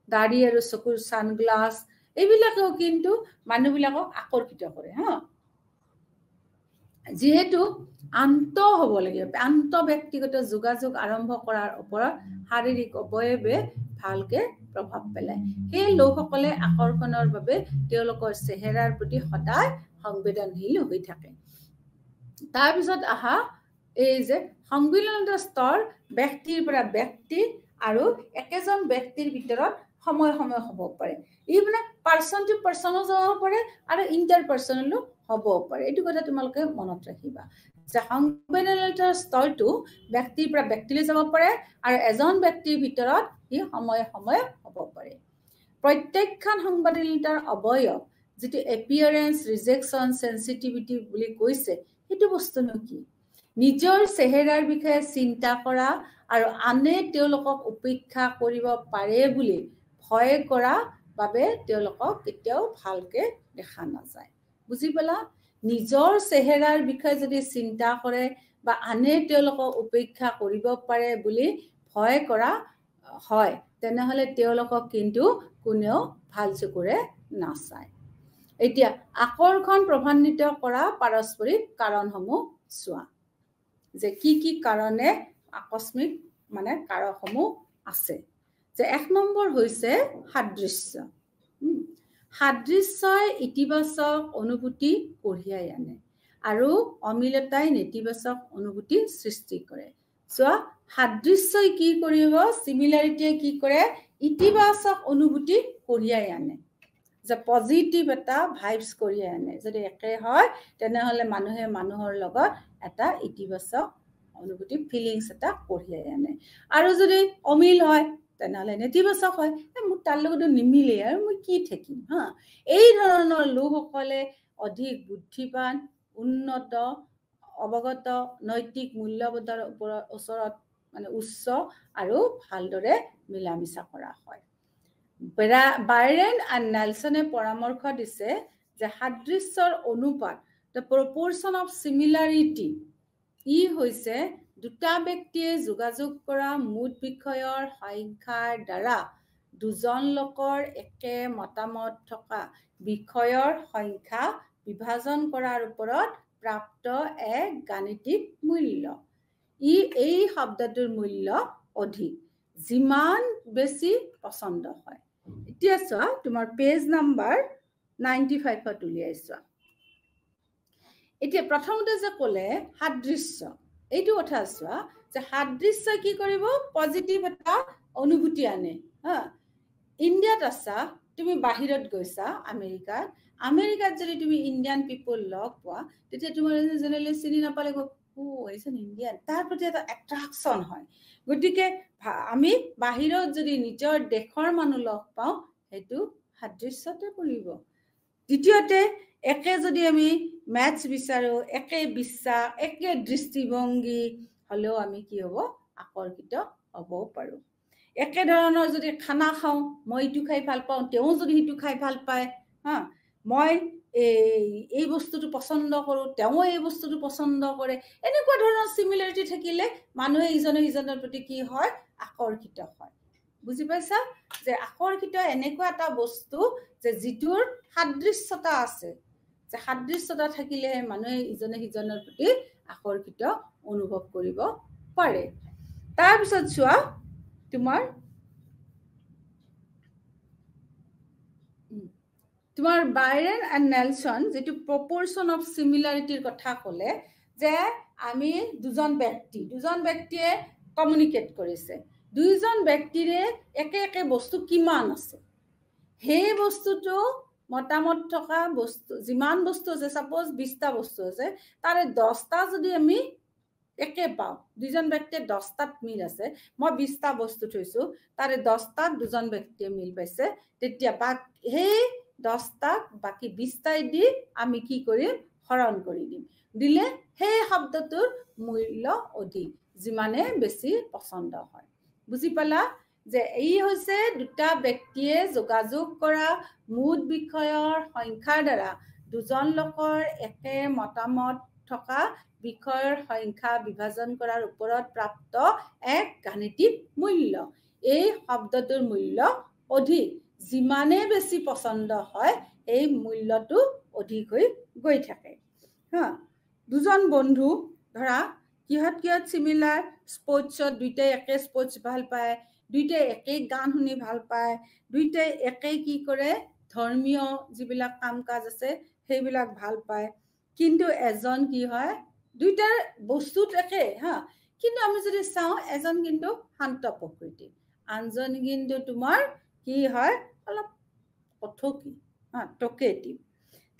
দাড়ি আৰু চকুৰ সানগ্লাস এইবিলাকেও কিন্তু মানুহবিলাকক আকৰ্ষিত কৰে হা যেহেতু আন্ত হ'ব লাগিব আন্ত ব্যক্তিগত যোগাযোগ আৰম্ভ কৰাৰ ওপৰত শাৰীৰিক অৱয়বে ভালকে প্ৰভাৱ পেলায় সেই লোকসকলে আকৰ্ষণৰ বাবে তেওঁলোকৰ চেহেৰাৰ প্ৰতি সদায় সংবেদনশীল হৈ থাকে তাৰ পিছত আহা এই যে সংবেদনশীলতাৰ স্তৰ ব্যক্তিৰ পৰা ব্যক্তি আৰু একেজন ব্যক্তিৰ ভিতৰত সময় হ'ব পাৰে ই মানে পাৰ্সন টু পাৰ্সনো যাব পাৰে আৰু ইন্টাৰপাৰ্সনেলো হ'ব পাৰে এইটো কথা তোমালোকে মনত ৰাখিবা যে সংবেদনশীলতাৰ স্তৰটো ব্যক্তিৰ পৰা ব্যক্তিলৈ যাব পাৰে আৰু এজন ব্যক্তিৰ ভিতৰত ই সময় হ'ব পাৰে প্ৰত্যেকখন সংবেদনশীলতাৰ অৱয়ব যেটো এপিয়াৰেন্স ৰিজেকশন সেনসিটিভিটি বুলি কৈছে সেইটো বস্তুনো কি নিজৰ চেহেৰাৰ বিষয়ে চিন্তা কৰা আৰু আনে তেওঁলোকক উপেক্ষা কৰিব পাৰে বুলি ভয় কৰা বাবে তেওঁলোকক কেতিয়াও ভালকে দেখা নাযায় বুজি পালা নিজৰ চেহেৰাৰ বিষয়ে যদি চিন্তা কৰে বা আনে তেওঁলোকক উপেক্ষা কৰিব পাৰে বুলি ভয় কৰা হয় তেনেহলে তেওঁলোকক কিন্তু কোনেও ভাল চকুৰে নাচায় এতিয়া আকৰ্ষণ প্ৰভান্বিত কৰা পাৰস্পৰিক কাৰণসমূহ চোৱা যে কি কাৰণে আকস্মিক মানে কাৰকসমূহ আছে যে 1 নম্বৰ হৈছে সাদৃশ্য সাদৃশ্যই ইতিবাচক অনুভূতি কঢ়িয়াই আনে আৰু অমিলতাই নেতিবাচক অনুভূতি সৃষ্টি কৰে চোৱা সাদৃশ্যই কি কৰিব সিমিলাৰিটিয়ে কি কৰে ইতিবাচক অনুভূতি কঢ়িয়াই আনে যে পজিটিভ এটা ভাইবস কঢ়িয়াই আনে যদি একে হয় তেনেহলে মানুহে মানুহৰ লগত এটা ইতিবাচক অনুভূতি ফিলিংস এটা কঢ়িয়াই আনে আৰু যদি অমিল হয় তেনেহলে নেতিবাচক হয় মোৰ তাৰ লগত নিমিলে আৰু মই কি থাকিম হা এই ধৰণৰ লোকসকলে অধিক বুদ্ধিমান উন্নত অৱগত নৈতিক মূল্যবোধৰ ওচৰত মানে উচ্চ আৰু ভালদৰে মিলামিছা কৰা হয় বাইৰেন আৰু নেলসনে পৰামৰ্শ দিছে যে সাদৃশ্যৰ অনুপাত the proportion of similarity ই হৈছে দুটা ব্যক্তিয়ে যোগাযোগ কৰা মুঠ বিষয়ৰ সংখ্যাৰ দ্বাৰা দুজন লোকৰ একে মতামত থকা বিষয়ৰ সংখ্যা বিভাজন কৰাৰ ওপৰত প্ৰাপ্ত এক গাণিতিক মূল্য এই শব্দটোৰ মূল্য অধিক যিমান বেছি পছন্দ হয় এতিয়া চোৱা তোমাৰ পেজ নাম্বাৰ 95 ত উলিয়াইছো এতিয়া প্ৰথমতে যে ক'লে সাদৃশ্য এইটো কথা চোৱা যে সাদৃশ্য কি কৰিব পজিটিভ এটা অনুভূতি আনে হা ইণ্ডিয়াত আছা তুমি বাহিৰত গৈছা আমেৰিকাত যদি তুমি ইণ্ডিয়ান পিপল লগ পোৱা তেতিয়া তোমাৰ জেনেৰেলি চিনি নাপালে ও এইজন ইণ্ডিয়ান তাৰ প্ৰতি এটা এট্ৰাকচন হয় গতিকে আমি বাহিৰত যদি নিজৰ দেশৰ মানুহ লগ পাওঁ সেইটো সাদৃশ্যতে পৰিব দ্বিতীয়তে একে যদি আমি ম্যাচ বিচাৰো একে বিশ্বাস একে দৃষ্টিভংগী হলেও আমি কি হ'ব আকৰ্ষিত হ'ব পাৰো একে ধৰণৰ যদি খানা খাওঁ মই ইটো খাই ভাল পাওঁ তেও যদি হিটো খাই ভাল পায় হা মই এই বস্তুটো পছন্দ কৰো তেও এই বস্তুটো পছন্দ কৰে এনেকুৱা ধৰণৰ সিমিলাৰিটি থাকিলে মানুহে ইজনৰ প্ৰতি কি হয় আকৰ্ষিত হয় বুজি পাইছা যে আকৰ্ষিত এনেকুৱা এটা বস্তু যে যিটোৰ সাদৃশ্যতা আছে যে সাদৃশ্যতা থাকিলে মানুহে ইজনৰ প্ৰতি আকৰ্ষিত অনুভৱ কৰিব পাৰে তাৰ পিছত চোৱা তোমাৰ বাইৰেন এণ্ড নেলসন যেটো প্ৰপৰচন অফ সিমিলাৰিটিৰ কথা ক'লে যে আমি দুজন ব্যক্তিয়ে কমিউনিকেট কৰিছে দুইজন ব্যক্তিৰে একে বস্তু কিমান আছে সেই বস্তুটো মতামত থকা বস্তু যিমান বস্তু আছে সাপোজ 20টা বস্তু আছে তাৰে 10টা যদি আমি একে পাও দুজন ব্যক্তিৰ 10টাত মিল আছে মই 20টা বস্তু থৈছো তাৰে 10টাত দুজন ব্যক্তিয়ে মিল পাইছে তেতিয়া সেই 10টাক বাকি 20টাই দি আমি কি কৰিম হৰণ কৰি দিম দিলে সেই শব্দটোৰ মূল্য অধিক যিমানে বেছি পছন্দ হয় বুজি পালা যে এই হৈছে দুটা ব্যক্তিয়ে যোগাযোগ কৰা মুঠ বিষয়ৰ সংখ্যাৰ দ্বাৰা দুজন লোকৰ একে মতামত থকা বিষয়ৰ সংখ্যা বিভাজন কৰাৰ ওপৰত প্ৰাপ্ত এক গাণিতিক মূল্য এই শব্দটোৰ মূল্য অধিক যিমানে বেছি পছন্দ হয় এই মূল্যটো অধিক হৈ গৈ থাকে হা দুজন বন্ধু ধৰা কিহত সিমিলাৰ স্পৰ্টছত দুইটাই একে স্পৰ্টছ ভাল পায় দুইটাই একে গান শুনি ভাল পায় দুইটাই একে কি কৰে ধৰ্মীয় যিবিলাক কাম কাজ আছে সেইবিলাক ভাল পায় কিন্তু এজন কি হয় দুইটাৰ বস্তুত একে হা কিন্তু আমি যদি চাওঁ এজন কিন্তু শান্ত প্ৰকৃতি আনজন কিন্তু তোমাৰ কি হয় অলপ অথকি টকেটিভ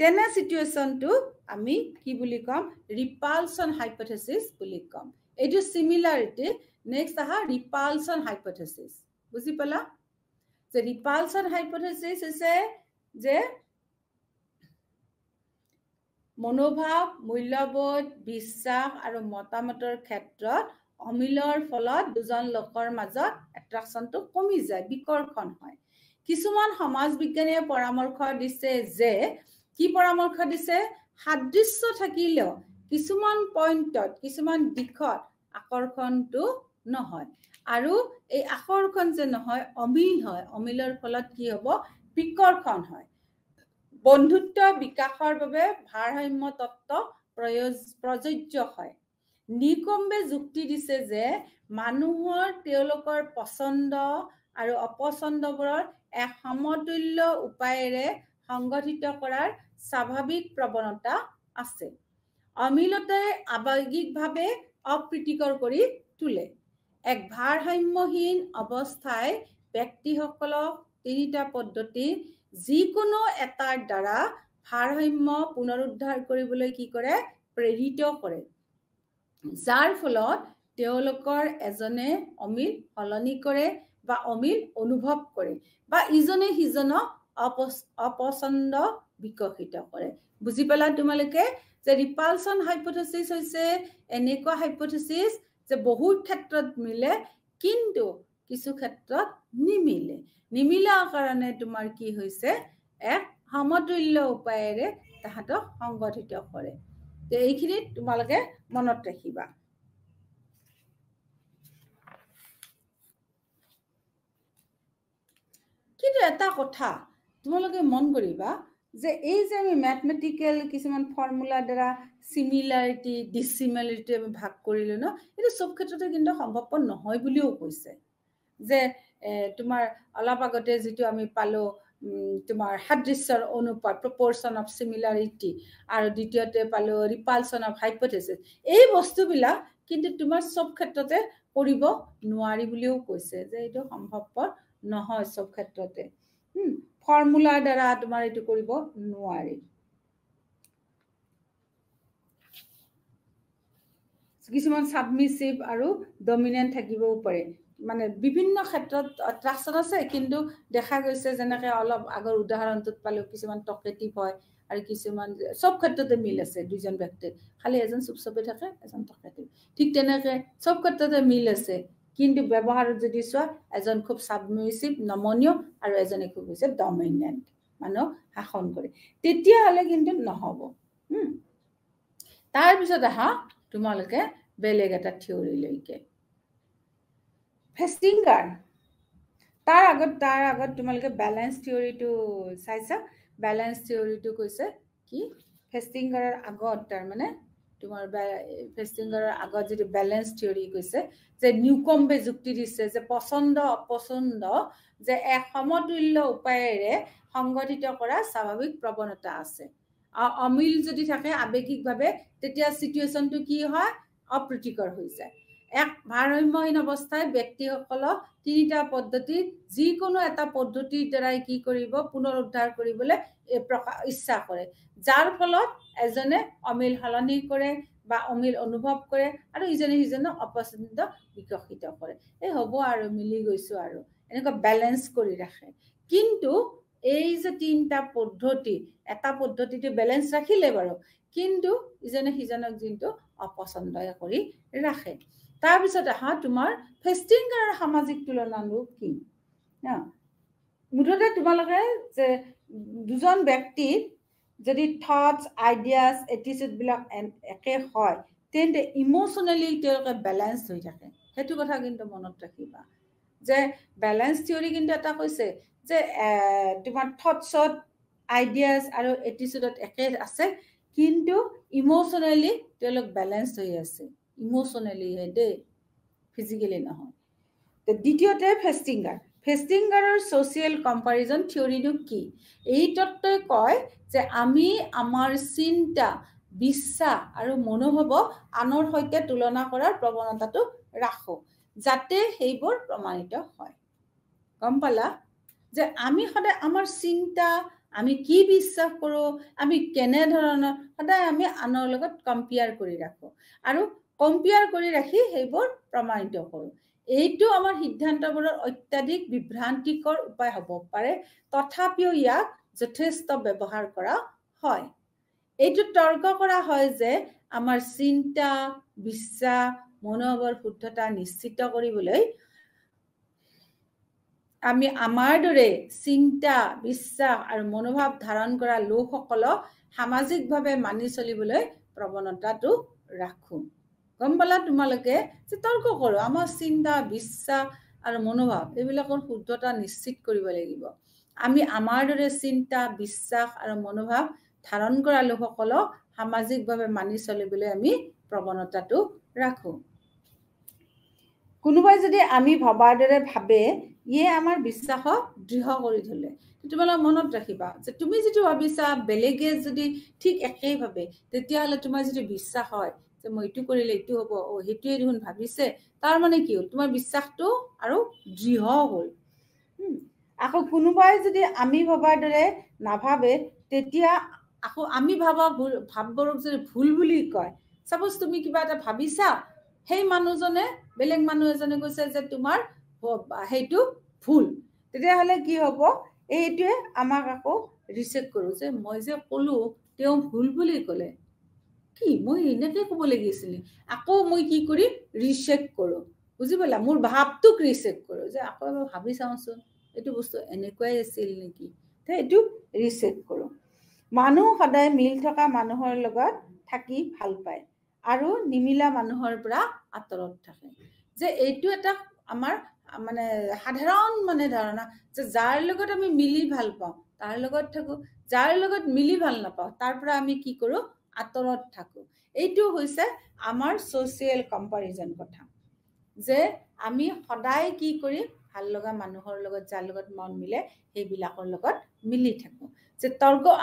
তেনে সিচুৱেশনটো আমি কি বুলি কম ৰিপালছন হাইপোথেসিস বুলি কম এইটো সিমিলাৰিটি নেক্সট আহা ৰিপালছন হাইপোথেসিস বুজি পালা যে ৰিপালছন হাইপোথেসিস হৈছে যে মনোভাৱ মূল্যবোধ বিশ্বাস আৰু মতামতৰ ক্ষেত্ৰত অমিলৰ ফলত দুজন লোকৰ মাজত এট্ৰাকচনটো কমি যায় বিকৰ্ষণ হয় কিছুমান সমাজ বিজ্ঞানীয়ে পৰামৰ্শ দিছে যে কি পৰামৰ্শ দিছে সাদৃশ্য থাকিলেও কিছুমান পইণ্টত কিছুমান দিশত আকৰ্ষণটো নহয় আৰু এই আকৰ্ষণ যে নহয় অমিল হয় অমিলৰ ফলত কি হ'ব বিকৰ্ষণ হয় বন্ধুত্ব বিকাশৰ বাবে ভাৰসাম্য তত্ত্ব প্ৰযোজ্য হয় নিকম্বে যুক্তি দিছে যে মানুহৰ তেওঁলোকৰ পছন্দ আৰু অপছন্দবোৰৰ এক সমতুল্য উপায়েৰে সংগঠিত কৰাৰ স্বাভাৱিক প্ৰৱণতা আছে অমিলতাই আৱেগিকভাৱে অপ্ৰীতিকৰ কৰি তোলে এক ভাৰসাম্যহীন অৱস্থায় ব্যক্তিসকলক তিনিটা পদ্ধতি যিকোনো এটাৰ দ্বাৰা ভাৰসাম্য পুনৰুদ্ধাৰ কৰিবলৈ কি কৰে প্ৰেৰিত কৰে যাৰ ফলত তেওঁলোকৰ এজনে অমিল সলনি কৰে বা অমিল অনুভৱ কৰে বা ইজনে সিজনক অপছন্দ বিকশিত কৰে বুজি পালা তোমালোকে যে ৰিপালছন হাইপোথেসিস হৈছে এনেকুৱা হাইপোথেসিস যে বহুত ক্ষেত্ৰত মিলে কিন্তু কিছু ক্ষেত্ৰত নিমিলাৰ কাৰণে তোমাৰ কি হৈছে এক সমতুল্য উপায়েৰে তাহাঁতক সংগঠিত কৰে তে এইখিনি তোমালোকে মনত ৰাখিবা কিন্তু এটা কথা তোমালোকে মন কৰিবা যে এই যে আমি ম্যাথমেটিক্যাল কিছুমান ফৰ্মুলা দ্বাৰা সিমিলাৰিটি ডিসিমিলাৰিটি আমি ভাগ কৰিলো ন এটা সব ক্ষেত্ৰতে কিন্তু সম্ভৱপৰ নহয় বুলিও কৈছে যে তোমাৰ অলপ আগতে যেটো আমি পালো তোমাৰ সাদৃশ্যৰ অনুপাত proportion of similarity আৰু দ্বিতীয়তে পালো repulsion of hypothesis এই বস্তুবিলাক কিন্তু তোমাৰ সব ক্ষেত্ৰতে কৰিব নোৱাৰি বুলিও কৈছে যে এইটো সম্ভৱপৰ নহয় সব ক্ষেত্ৰতে ফৰ্মুলাৰ দ্বাৰা তোমাৰ এইটো কৰিব নোৱাৰি কিছুমান সাবমিসিভ আৰু ডমিনেন্ট থাকিবও পাৰে মানে বিভিন্ন ক্ষেত্ৰত ট্ৰাকচন আছে কিন্তু দেখা গৈছে যেনেকৈ অলপ আগৰ উদাহৰণটোত পালো কিছুমান টকেটিভ হয় আৰু কিছুমান সব ক্ষেত্ৰতে মিল আছে দুজন ব্যক্তি খালি এজন চুপচাপে থাকে এজন টকেটিভ ঠিক তেনেকৈ সব ক্ষেত্ৰতে মিল আছে কিন্তু ব্যৱহাৰত যদি চোৱা এজন খুব সাবমিসিভ নমনীয় আৰু এজনে খুব হৈছে ডমিনেন্ট মানুহ শাসন কৰে তেতিয়া হলে কিন্তু নহব তাৰ পিছত আহা তোমালোকে বেলেগ এটা থিওৰি লৈকে ফেষ্টিংগাৰ তাৰ আগত তোমালোকে ব্যালেন্স থিওৰিটো চাইছা ব্যালেন্স থিওৰিটো কৈছে কি ফেষ্টিংগাৰৰ আগত তাৰ মানে তোমাৰ ফেষ্টিংগাৰৰ আগত যেটো ব্যালেন্স থিওৰি কৈছে যে নিউকম্বে যুক্তি দিছে যে পছন্দ অপছন্দ যে এক সমতুল্য উপায়েৰে সংগঠিত কৰা স্বাভাৱিক প্ৰৱণতা আছে অমিল যদি থাকে আবেগিকভাৱে তেতিয়া সিচুৱেশনটো কি হয় অপ্ৰীতিকৰ হৈ যায় এক ভাৰসাম্যহীন অৱস্থায় ব্যক্তিসকলক তিনিটা পদ্ধতি যিকোনো এটা পদ্ধতিৰ দ্বাৰাই কি কৰিব পুনৰুদ্ধাৰ কৰিবলৈ ইচ্ছা কৰে যাৰ ফলত এজনে অমিল সলনি কৰে বা অমিল অনুভৱ কৰে আৰু ইজনে সিজনক অপছন্দ বিকশিত কৰে এই হ'ব আৰু মিলি গৈছো আৰু এনেকুৱা ব্যালেন্স কৰি ৰাখে কিন্তু এই যে তিনটা পদ্ধতি এটা পদ্ধতিতে ব্যালেন্স ৰাখিলে বাৰু কিন্তু ইজনে সিজনক যিটো অপছন্দ কৰি ৰাখে তাৰ পিছত আহা তোমাৰ ফেষ্টিংগাৰৰ সামাজিক তুলনাটো কি না মুঠতে তোমালোকে যে দুজন ব্যক্তিৰ যদি থটস আইডিয়াস এটিটিউড বিলাক একে হয় তেন্তে ইমোশনালি তেওঁলোকে ব্যালেন্স হৈ থাকে হেতু কথা কিন্তু মনত ৰাখিবা যে ব্যালেন্স থিওৰি কিন্তু এটা কৈছে যে তোমাৰ থটছত আইডিয়াস আৰু এটিটিউডত একে আছে কিন্তু ইমোশনালি তেওঁলোক ব্যালেন্স হৈ আছে ইমোশনালি হেডে ফিজিক্যালি নহয় তো দ্বিতীয়তে ফেষ্টিংগাৰৰ সোশিয়াল কম্পাৰিজন থিওৰিটো কি এই তত্ত্বই কয় যে আমি আমাৰ চিন্তা বিশ্বাস আৰু মনোভাৱ আনৰ সৈতে তুলনা কৰাৰ প্ৰৱণতাটো ৰাখো যাতে সেইবোৰ প্ৰমাণিত হয় গম পালা যে আমি সদায় আমাৰ চিন্তা আমি কি বিশ্বাস কৰো আমি কেনে ধৰণৰ সদায় আমি আনৰ লগত কম্পেয়াৰ কৰি ৰাখো আৰু কম্পেয়াৰ কৰি ৰাখি সেইবোৰ প্ৰমাণিত কৰো এইটো আমাৰ সিদ্ধান্তবোৰৰ অত্যাধিক বিভ্ৰান্তিকৰ উপায় হ'ব পাৰে তথাপিও ইয়াক যথেষ্ট ব্যৱহাৰ কৰা হয় এইটো তৰ্ক কৰা হয় যে আমাৰ চিন্তা বিশ্বাস মনোভাৱৰ শুদ্ধতা নিশ্চিত কৰিবলৈ আমি আমাৰ দৰে চিন্তা বিশ্বাস আৰু মনোভাৱ ধাৰণ কৰা লোকসকলক সামাজিকভাৱে মানি চলিবলৈ প্ৰৱণতাটো ৰাখো গম পালা তোমালোকে যে তৰ্ক কৰো আমাৰ চিন্তা বিশ্বাস আৰু মনোভাৱ এইবিলাকৰ শুদ্ধতা নিশ্চিত কৰিব লাগিব আমি আমাৰ দৰে চিন্তা বিশ্বাস আৰু মনোভাৱ ধাৰণ কৰা লোকসকলক সামাজিকভাৱে মানি চলিবলৈ আমি প্ৰৱণতাটো ৰাখোঁ কোনোবাই যদি আমি ভবাৰ দৰে ভাবে ইয়ে আমাৰ বিশ্বাসক দৃঢ় কৰি তোলে তোমালোকে মনত ৰাখিবা যে তুমি যেটো ভাবিছা বেলেগে যদি ঠিক একেই ভাবে তেতিয়াহলে তোমাৰ যেটো বিশ্বাস হয় যে মই এটো কৰিলে এটো হ'ব ও হেতুৱে দেখোন ভাবিছে তাৰ মানে কি হ'ল তোমাৰ বিশ্বাসটো আৰু দৃঢ় হ'ল আকৌ কোনোবাই যদি আমি ভবাৰ দৰে নাভাবে তেতিয়া আকৌ আমি ভাববোৰক যদি ভুল বুলি কয় সাপোজ তুমি কিবা এটা ভাবিছা সেই মানুহজনে বেলেগ মানুহ এজনে কৈছে যে তোমাৰ হেইটো ভুল তেতিয়াহলে কি হ'ব এইটোৱে আমাক আকৌ ৰিচেক্ট কৰো যে মই যে কলো তেওঁ ভুল বুলি ক'লে কি মই এনেকৈ ক'ব লাগিছিল আকৌ মই কি কৰি ৰিচেক্ট কৰো বুজি পালা মোৰ ভাবটোক ৰিচেক্ট কৰো যে আকৌ এবাৰ ভাবি চাওঁচোন এইটো বস্তু এনেকুৱাই আছিল নেকি তে এইটো ৰিচেক্ট কৰো মানুহ সদায় মিল থকা মানুহৰ লগত থাকি ভাল পায় আৰু নিমিলা মানুহৰ পৰা আঁতৰত থাকে যে এইটো এটা আমাৰ মানে সাধাৰণ মানে ধাৰণা যে যাৰ লগত আমি মিলি ভাল পাওঁ তাৰ লগত থাকো যাৰ লগত মিলি ভাল নাপাওঁ তাৰ পৰা আমি কি কৰো আঁতৰত থাকো এইটো হৈছে আমাৰ সোশিয়েল কম্পাৰিজন কথা যে আমি সদায় কি কৰি ভাল লগা মানুহৰ লগত যাৰ লগত মন মিলে সেইবিলাকৰ লগত মিলি থাকো যে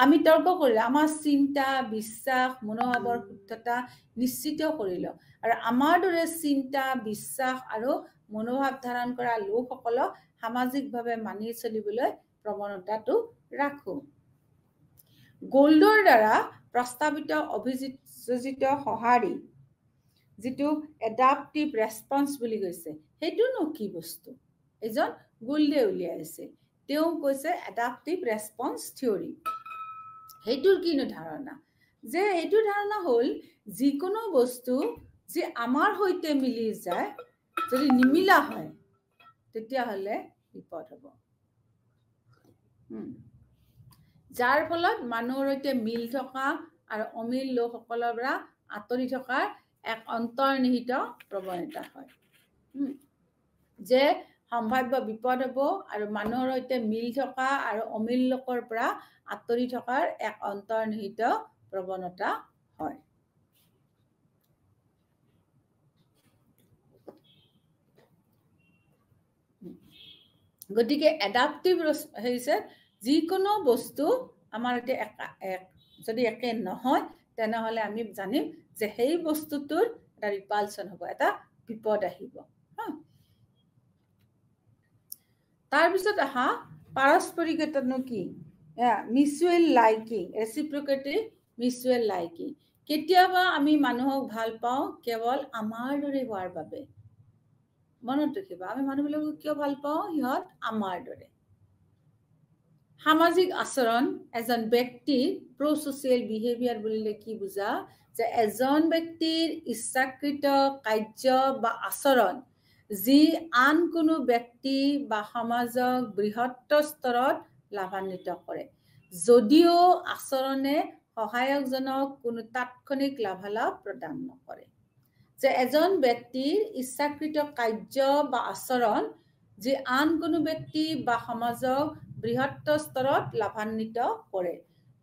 আমি তৰ্ক কৰিলে আমাৰ চিন্তা বিশ্বাস মনোভাৱৰ শুদ্ধতা নিশ্চিত কৰিলো আৰু আমাৰ দৰে চিন্তা বিশ্বাস আৰু মনোভাৱ ধাৰণ কৰা লোকসকলক সামাজিকভাৱে মানি চলিবলৈ প্ৰৱণতাটো ৰাখো গোল্ডৰ দ্বাৰা প্ৰস্তাৱিত অভিযোজিত সঁহাৰি যেটো এডাপ্টিভ ৰেসপন্স বুলি কৈছে হেতুনো কি বস্তু এজন গোল্ডে উলিয়াইছে তেওঁ কৈছে এডাপ্টিভ ৰেসপন্স থিওৰি হেতুৰ কিনো ধাৰণা যে এইটো ধাৰণা হ'ল যিকোনো বস্তু যে আমাৰ হৈতে মিলি যায় যদি নিমিলা হয় তেতিয়া হলে বিপদ হ'ব যাৰ ফলত মানুহৰ হৈতে মিল থকা আৰু অমিল লোকসকলৰ পৰা আঁতৰি থকাৰ এক অন্তৰ্নিহিত প্ৰৱণতা হয় যে সম্ভাৱ্য বিপদ হ'ব আৰু মানুহৰ হৈতে মিল থকা আৰু অমিল লোকৰ পৰা আঁতৰি থকাৰ এক অন্তৰ্নিহিত প্ৰৱণতা হয় গতিকে এডাপ্টিভ হৈছে যিকোনো বস্তু আমাৰ যদি একে নহয় তেনেহলে আমি জানিম যে সেই বস্তুটোৰ এটা ৰিপালচন হ'ব এটা বিপদ আহিব তাৰ পিছত আহা পাৰস্পৰিকতানো কি মিউচুৱেল লাইকিং ৰেচিপ্ৰকেটিভ মিউচুৱেল লাইকিং কেতিয়াবা আমি মানুহক ভাল পাওঁ কেৱল আমাৰ দৰে হোৱাৰ বাবে মনত ৰাখিবা আমি মানুহবিলাকক কিয় ভাল পাওঁ সিহঁত আমাৰ দৰে সামাজিক আচৰণ এজন ব্যক্তিৰ প্ৰ'ছ'চিয়েল বিহেভিয়াৰ বুলিলে কি বুজা যে এজন ব্যক্তিৰ ইচ্ছাকৃত কাৰ্য বা আচৰণ যি আন কোনো ব্যক্তি বা সমাজক বৃহত্তৰ স্তৰত লাভান্বিত কৰে যদিও আচৰণে সহায়কজনক কোনো তাৎক্ষণিক লাভালাভ প্ৰদান নকৰে যে এজন ব্যক্তিৰ ইচ্ছাকৃত কাৰ্য বা আচৰণ যে আন কোনো ব্যক্তি বা সমাজক বৃহত্তৰ স্তৰত লাভান্বিত কৰে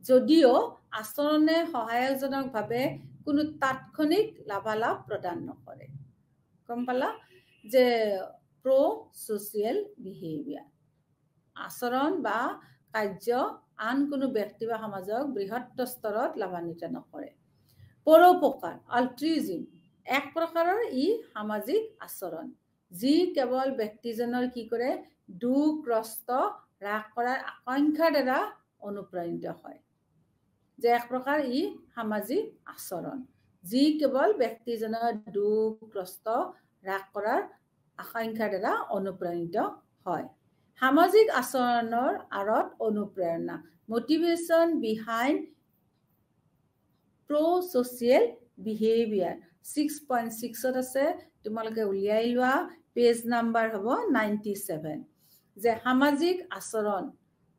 যদিও আচৰণে সহায়কজনকভাৱে কোনো তাৎক্ষণিক লাভালাভ প্ৰদান নকৰে গম পালা যে প্ৰ সোশিয়েল বিহেভিয়াৰ আচৰণ বা কাৰ্য আন কোনো ব্যক্তি বা সমাজক বৃহত্তৰ স্তৰত লাভান্বিত নকৰে পৰোপকাৰ অল্ট্ৰুইজিম এক প্ৰকাৰৰ ই সামাজিক আচৰণ যি কেৱল ব্যক্তিজনৰ কি কৰে দুখ কষ্ট হ্ৰাস কৰাৰ আকাংক্ষাৰ দ্বাৰা অনুপ্ৰাণিত হয় যে এক প্ৰকাৰ ই সামাজিক আচৰণ যি কেৱল ব্যক্তিজনৰ দুখ কষ্ট হ্ৰাস কৰাৰ আকাংক্ষাৰ দ্বাৰা অনুপ্ৰাণিত হয় সামাজিক আচৰণৰ আঁৰত অনুপ্ৰেৰণা মোটিভেশ্যন বিহাইণ্ড প্ৰ-সোশিয়েল বিহেভিয়াৰ 6.6 আছে তোমালোকে উলিয়াই লোৱা পেজ নাম্বাৰ হ'ব 97 যে সামাজিক আচৰণ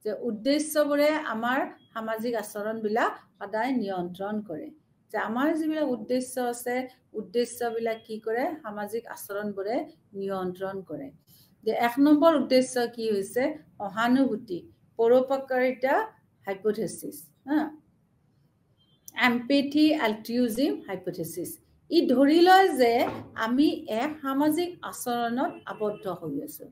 যে উদ্দেশ্যবোৰে আমাৰ সামাজিক আচৰণবিলাক সদায় নিয়ন্ত্ৰণ কৰে যে আমাৰ যিবিলাক উদ্দেশ্য আছে উদ্দেশ্যবিলাক কি কৰে সামাজিক আচৰণবোৰে নিয়ন্ত্ৰণ কৰে যে এক নম্বৰ উদ্দেশ্য কি হৈছে সহানুভূতি পৰোপকাৰিতা হাইপোথেসিস এম্পেথি অল্ট্ৰুইজিম হাইপোথেচিছ ই ধৰি লয় যে আমি এক সামাজিক আচৰণত আবদ্ধ হৈ আছো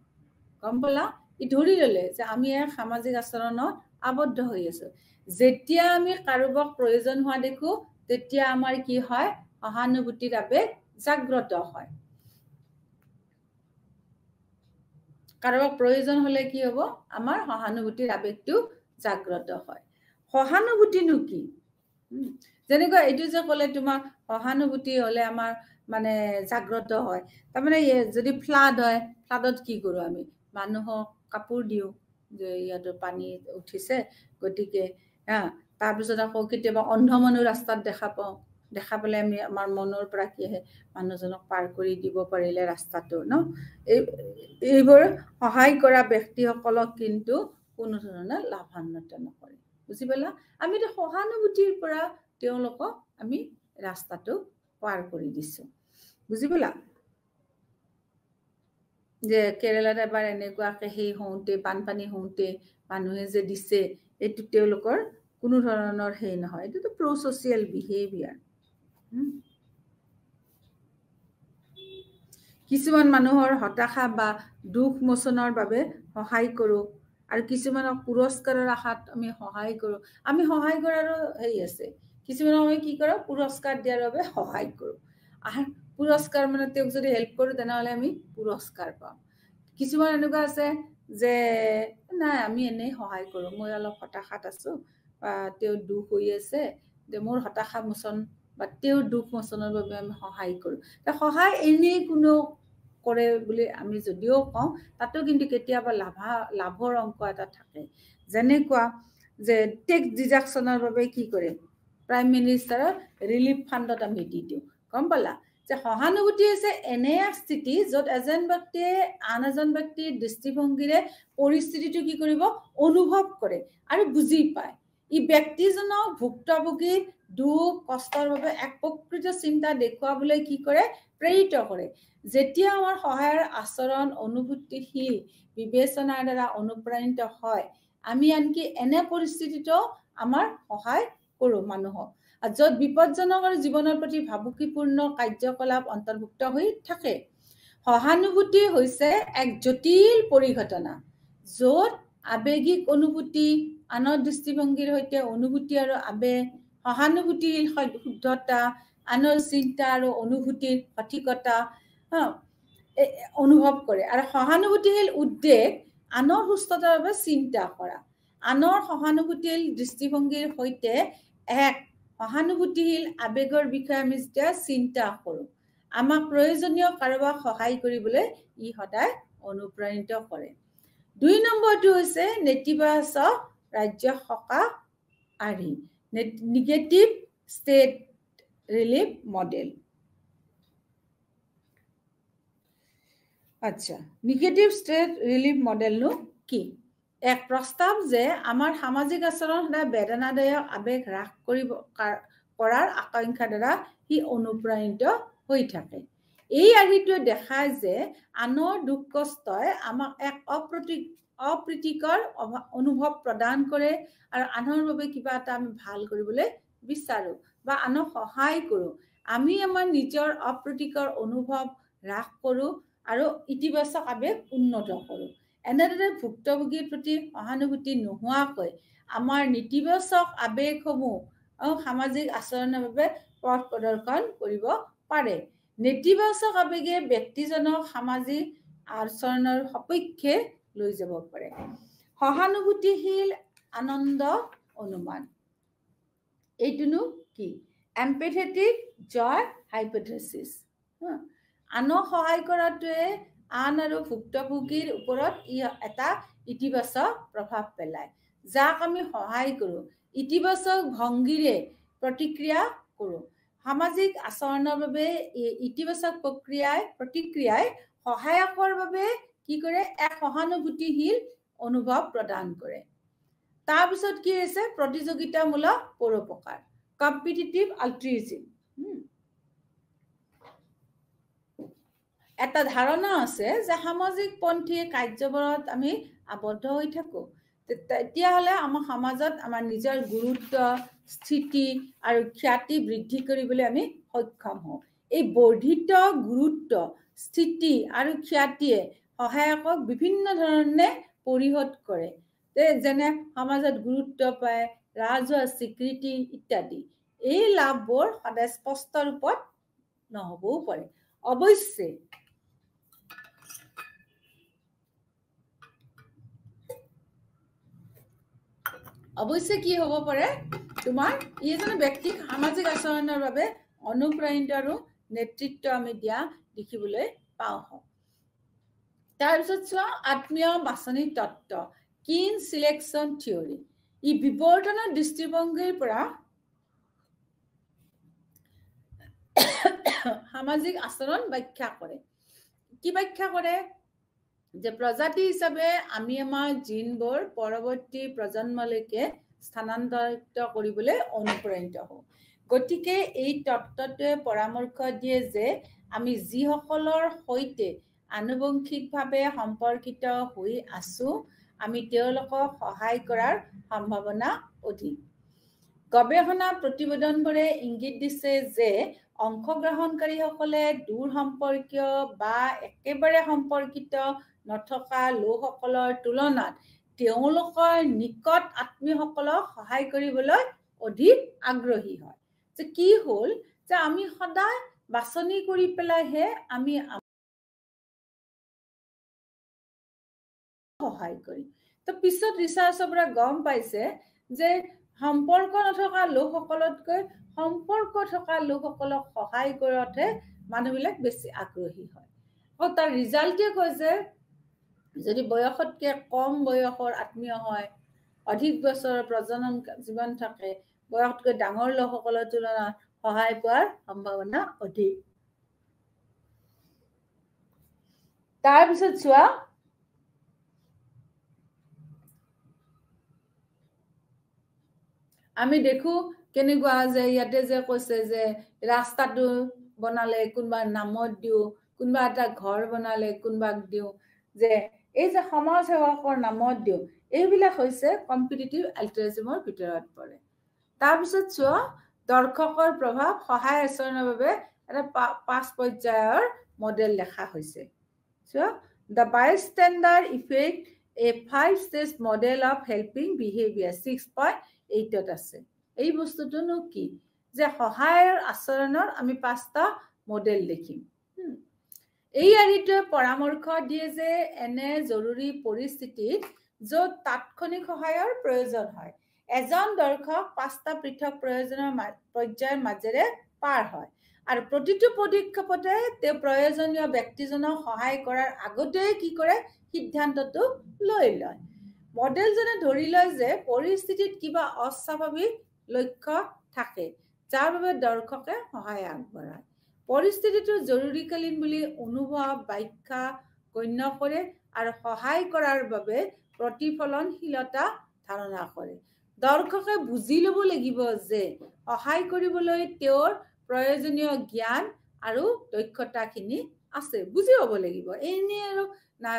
গম পালা ই ধৰি ললে যে আমি এক সামাজিক আচৰণত আবদ্ধ হৈ আছো যেতিয়া আমি কাৰোবাক প্ৰয়োজন হোৱা দেখো তেতিয়া আমাৰ কি হয় সহানুভূতিৰ আবেগ জাগ্ৰত হয় কাৰোবাক প্ৰয়োজন হলে কি হ'ব আমাৰ সহানুভূতিৰ আবেগটো জাগ্ৰত হয় সহানুভূতিনো কি যেনেকৈ এইটো যে ক'লে তোমাৰ সহানুভূতি হলে আমাৰ মানে জাগ্ৰত হয় তাৰমানে যদি ফ্লাড হয় ফ্লাডত কি কৰো আমি মানুহক কাপোৰ দিও যে ইয়াত পানী উঠিছে গতিকে তাৰপিছত আকৌ কেতিয়াবা অন্ধ মানুহ ৰাস্তাত দেখা পালে আমি আমাৰ মনৰ পৰা কি আহে মানুহজনক পাৰ কৰি দিব পাৰিলে ৰাস্তাটো ন এইবোৰ সহায় কৰা ব্যক্তিসকলক কিন্তু কোনো ধৰণৰ লাভান্বিত নকৰে বুজি পালা আমি তো সহানুভূতিৰ পৰা তেওঁলোকক আমি ৰাস্তাটো পাৰ কৰি দিছো বুজি পালা যে কেৰেলাত এবাৰ এনেকুৱাকে সেই হওঁতে বানপানী হওঁতে মানুহে যে দিছে এইটো তেওঁলোকৰ কোনো ধৰণৰ হেই নহয় এইটো প্ৰ ছ'চিয়েল বিহেভিয়াৰ কিছুমান মানুহৰ হতাশা বা দুখ মোচনৰ বাবে সহায় কৰো আৰু কিছুমানক পুৰস্কাৰৰ আশাত আমি সহায় কৰো আমি সহায় কৰাৰো হেই আছে কিছুমানক আমি কি কৰো পুৰস্কাৰ দিয়াৰ বাবে সহায় কৰো আৰু পুৰস্কাৰ মানে তেওঁক যদি হেল্প কৰো তেনেহলে আমি পুৰস্কাৰ পাম কিছুমান এনেকুৱা আছে যে নাই আমি এনেই সহায় কৰো মই অলপ হতাশাত আছো তেওঁ দুখ হৈ আছে যে মোৰ হতাশা মোচন বা তেওঁৰ দুখ মোচনৰ বাবে আমি সহায় কৰো সহায় এনেই কোনো কৰে বুলি আমি যদিও কওঁ তাতো কিন্তু কেতিয়াবা লাভৰ অংক এটা থাকে যেনেকুৱা যে টেক্স ডিডাকশ্যনৰ বাবে কি কৰে প্ৰাইম মিনিষ্টাৰৰ ৰিলিফ ফাণ্ডত আমি দি দিওঁ গম পালা যে সহানুভূতি হৈছে এনে এক স্থিতি য'ত এজন ব্যক্তিয়ে আন এজন ব্যক্তিৰ দৃষ্টিভংগীৰে পৰিস্থিতিটো কি কৰিব অনুভৱ কৰে আৰু বুজি পায় ই ব্যক্তিজনক ভুক্তভোগীৰ দুখ কষ্টৰ বাবে এক প্ৰকৃত চিন্তা দেখুৱাবলৈ কি কৰে প্ৰেৰিত কৰে যেতিয়া আমাৰ সহায়ৰ আচৰণ অনুভূতিশীল বিবেচনাৰ দ্বাৰা অনুপ্ৰাণিত হয় আমি আনকি এনে পৰিস্থিতিটো আমাৰ সহায় কৰো মানুহক য'ত বিপদজনক আৰু জীৱনৰ প্ৰতি ভাবুকিপূৰ্ণ কাৰ্যকলাপ অন্তৰ্ভুক্ত হৈ থাকে সহানুভূতি হৈছে এক জটিল পৰিঘটনা য'ত আবেগিক অনুভূতি আনৰ দৃষ্টিভংগীৰ সৈতে অনুভূতি আৰু আবেগ সহানুভূতিশীল শুদ্ধতা আনৰ চিন্তা আৰু অনুভূতিৰ সঠিকতা অনুভৱ কৰে আৰু সহানুভূতিশীল উদ্বেগ আনৰ সুস্থতাৰ বাবে চিন্তা কৰা আনৰ সহানুভূতিশীল দৃষ্টিভংগীৰ সৈতে এক সহানুভূতিশীল আবেগৰ বিষয়ে আমি যেতিয়া চিন্তা কৰো আমাক প্ৰয়োজনীয় কাৰোবাক সহায় কৰিবলৈ ই সদায় অনুপ্ৰাণিত কৰে 2 নম্বৰটো হৈছে নেতিবাচক ৰাজ্য সকাহ আৰ্হি নেগেটিভ ষ্টেট ৰিলিফ মডেল আচ্ছা নেগেটিভ ষ্টেট ৰিলিফ মডেলনো কি এক প্ৰস্তাৱ যে আমাৰ সামাজিক আচৰণ সদায় বেদনাদায়ক আবেগ হ্ৰাস কৰাৰ আকাংক্ষাৰ দ্বাৰা ই অনুপ্ৰাণিত হৈ থাকে এই আৰ্হিটোৱে দেখায় যে আনৰ দুখ কষ্টই আমাক এক অপ্ৰীতিকৰ অনুভৱ প্ৰদান কৰে আৰু আনৰ বাবে কিবা এটা আমি ভাল কৰিবলৈ বিচাৰো বা আনক সহায় কৰো আমি আমাৰ নিজৰ অপ্ৰীতিকৰ অনুভৱ হ্ৰাস কৰো আৰু ইতিবাচক আবেগ উন্নত কৰো এনেদৰে ভুক্তভোগীৰ প্ৰতি সহানুভূতি নোহোৱাকৈ আমাৰ নেতিবাচক আবেগসমূহ সামাজিক আচৰণৰ বাবে পথ প্ৰদৰ্শন কৰিব পাৰে নেতিবাচক আবেগে ব্যক্তিজনক সামাজিক আচৰণৰ সপক্ষে লৈ যাব পাৰে সহানুভূতিশীল আনন্দ অনুমান এইটোনো কি এম্পেথেটিক জয় হাইপোথেচিছ আনক সহায় কৰাটোৱে আন আৰু ভুক্তভোগীৰ ওপৰত এটা ইতিবাচক প্ৰভাৱ পেলায় যাক আমি সহায় কৰো ইতিবাচক ভংগীৰে প্ৰতিক্ৰিয়া কৰো সামাজিক আচৰণৰ বাবে ইতিবাচক প্ৰতিক্ৰিয়াই সহায়কৰ বাবে কি কৰে এক সহানুভূতিশীল অনুভৱ প্ৰদান কৰে তাৰপিছত কি হৈছে প্ৰতিযোগিতামূলক পৰোপকাৰ কম্পিটিটিভ অল্ট্ৰুইজিম এটা ধাৰণা আছে যে সামাজিক পন্থী কাৰ্যবোৰত আমি আবদ্ধ হৈ থাকো তেতিয়াহ'লে আমাৰ সমাজত আমাৰ নিজৰ গুৰুত্ব স্থিতি আৰু খ্যাতি বৃদ্ধি কৰিবলৈ আমি সক্ষম হওঁ এই বৰ্ধিত গুৰুত্ব স্থিতি আৰু খ্যাতিয়ে সহায়কক বিভিন্ন ধৰণে পৰিশোধ কৰে যেনে সমাজত গুৰুত্ব পায় ৰাজহুৱা স্বীকৃতি ইত্যাদি এই লাভবোৰ সদায় স্পষ্ট ৰূপত নহবও পাৰে অৱশ্যে কি হ'ব পাৰে তোমাৰ এজন ব্যক্তিক সামাজিক আচৰণৰ বাবে অনুপ্ৰাণিত আৰু নেতৃত্ব আমি দিয়া দেখিবলৈ পাওঁ তাৰপিছত চোৱা আত্মীয় বাছনি তত্ত্ব কিন সিলেকশন থিওৰি ই বিবৰ্তনৰ দৃষ্টিভংগীৰ পৰা সামাজিক আচৰণ ব্যাখ্যা কৰে কি ব্যাখ্যা কৰে যে প্ৰজাতি হিচাপে আমি আমাৰ জিনবোৰ পৰৱৰ্তী প্ৰজন্মলৈকে স্থানান্তৰিত কৰিবলৈ অনুপ্ৰাণিত হওঁ গতিকে এই তত্ত্বটোৱে পৰামৰ্শ দিয়ে যে আমি যিসকলৰ সৈতে আনুবংশিকভাৱে সম্পৰ্কিত হৈ আছো আমি তেওঁলোকক সহায় কৰাৰ সম্ভাৱনা অধিক গৱেষণা প্ৰতিবেদনবোৰে ইংগিত দিছে যে অংশগ্ৰহণকাৰীসকলে দূৰ সম্পৰ্কীয় বা একেবাৰে সম্পৰ্কিত নথকা লোকসকলৰ তুলনাত তেওঁলোকৰ নিকট আত্মীয়সকলক সহায় কৰিবলৈ অধিক আগ্ৰহী হয় যে কি হ'ল যে আমি সদায় বাছনি কৰি পেলাইহে আমি সহায় কৰিম তো পিছত ৰিচাৰ্চৰ পৰা গম পাইছে যে সম্পৰ্ক নথকা লোকসকলতকৈ সম্পৰ্ক থকা লোকসকলক সহায় কৰাতহে মানুহবিলাক বেছি আগ্ৰহী হয় আৰু তাৰ ৰিজাল্টে কৈছে যদি বয়সতকৈ কম বয়সৰ আত্মীয় হয় অধিক বছৰৰ প্ৰজনন জীৱন থাকে বয়সতকৈ ডাঙৰ লোকসকলৰ তুলনাত সহায় পোৱাৰ সম্ভাৱনা অধিক তাৰপিছত চোৱা আমি দেখো কেনেকুৱা যে ইয়াতে যে কৈছে যে ৰাস্তাটো বনালে কোনোবা নামত দিও কোনোবা এটা ঘৰ বনালে কোনোবাক দিও যে এই যে সমাজ সেৱকৰ নামত দিও এইবিলাক হৈছে কম্পিটিটিভ এল্ট্ৰুইজমৰ ভিতৰত পৰে তাৰপিছত চোৱা দৰ্শকৰ প্ৰভাৱ সহায় আচৰণৰ বাবে এটা 5 পৰ্যায়ৰ মডেল দেখা হৈছে চোৱা the bystander effect a 5-stage model of helping behavior 6.8 আছে এই বস্তুটোনো কি যে সহায়ৰ আচৰণৰ আমি 5টা মডেল দেখিম এই আৰিটোৱে পৰামৰ্শ দিয়ে যে এনে জৰুৰী পৰিস্থিতিত য'ত তাৎক্ষণিক সহায়ৰ প্ৰয়োজন হয় এজন দৰ্শক 5টা পৃথক প্ৰয়োজনৰ পৰ্যায়ৰ মাজেৰে পাৰ হয় আৰু প্ৰতিটো পদক্ষেপতে তেওঁ প্ৰয়োজনীয় ব্যক্তিজনক সহায় কৰাৰ আগতে কি কৰে সিদ্ধান্তটো লৈ লয় মডেলজনে ধৰি লয় যে পৰিস্থিতিত কিবা অস্বাভাৱিক লক্ষ্য থাকে যাৰ বাবে দৰ্শকে সহায় আগবঢ়ায় পৰিস্থিতিটো জৰুৰীকালীন বুলি অনুভৱ ব্যাখ্যা গণ্য কৰে আৰু সহায় কৰাৰ বাবে প্ৰতিফলনশীলতা ধাৰণা কৰে দৰ্শকে বুজি ল'ব লাগিব যে সহায় কৰিবলৈ তেওঁৰ প্ৰয়োজনীয় জ্ঞান আৰু দক্ষতাখিনি আছে বুজি ল'ব লাগিব এনে আৰু না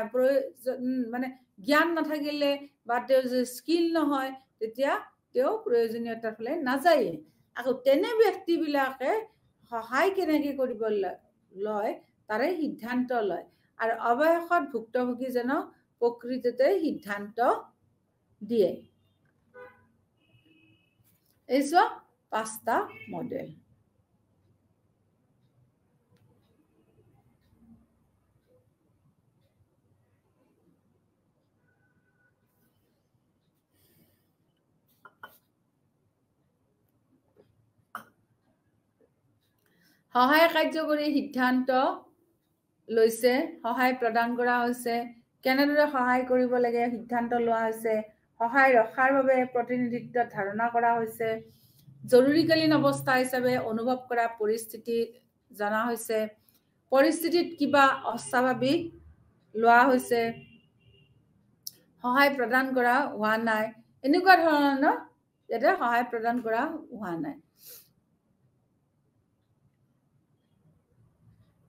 মানে জ্ঞান নাথাকিলে বা তেওঁৰ যে স্কিল নহয় তেতিয়া তেওঁ প্ৰয়োজনীয়তাৰ ফালে নাযায় আকৌ তেনে ব্যক্তিবিলাকে সহায় কেনেকৈ কৰিব লয় তাৰে সিদ্ধান্ত লয় আৰু অৱশেষত ভুক্তভোগীজনক প্ৰকৃততে সিদ্ধান্ত দিয়ে এই চোৱা 5টা মডেল সহায় কাৰ্যকৰী সিদ্ধান্ত লৈছে সহায় প্ৰদান কৰা হৈছে কেনেদৰে সহায় কৰিব লাগে সিদ্ধান্ত লোৱা হৈছে সহায় ৰখাৰ বাবে প্ৰতিনিধিত্ব ধাৰণা কৰা হৈছে জৰুৰীকালীন অৱস্থা হিচাপে অনুভৱ কৰা পৰিস্থিতি জনা হৈছে পৰিস্থিতিত কিবা অস্বাভাৱিক লোৱা হৈছে সহায় প্ৰদান কৰা হোৱা নাই এনেকুৱা ধৰণৰ যেটা সহায় প্ৰদান কৰা হোৱা নাই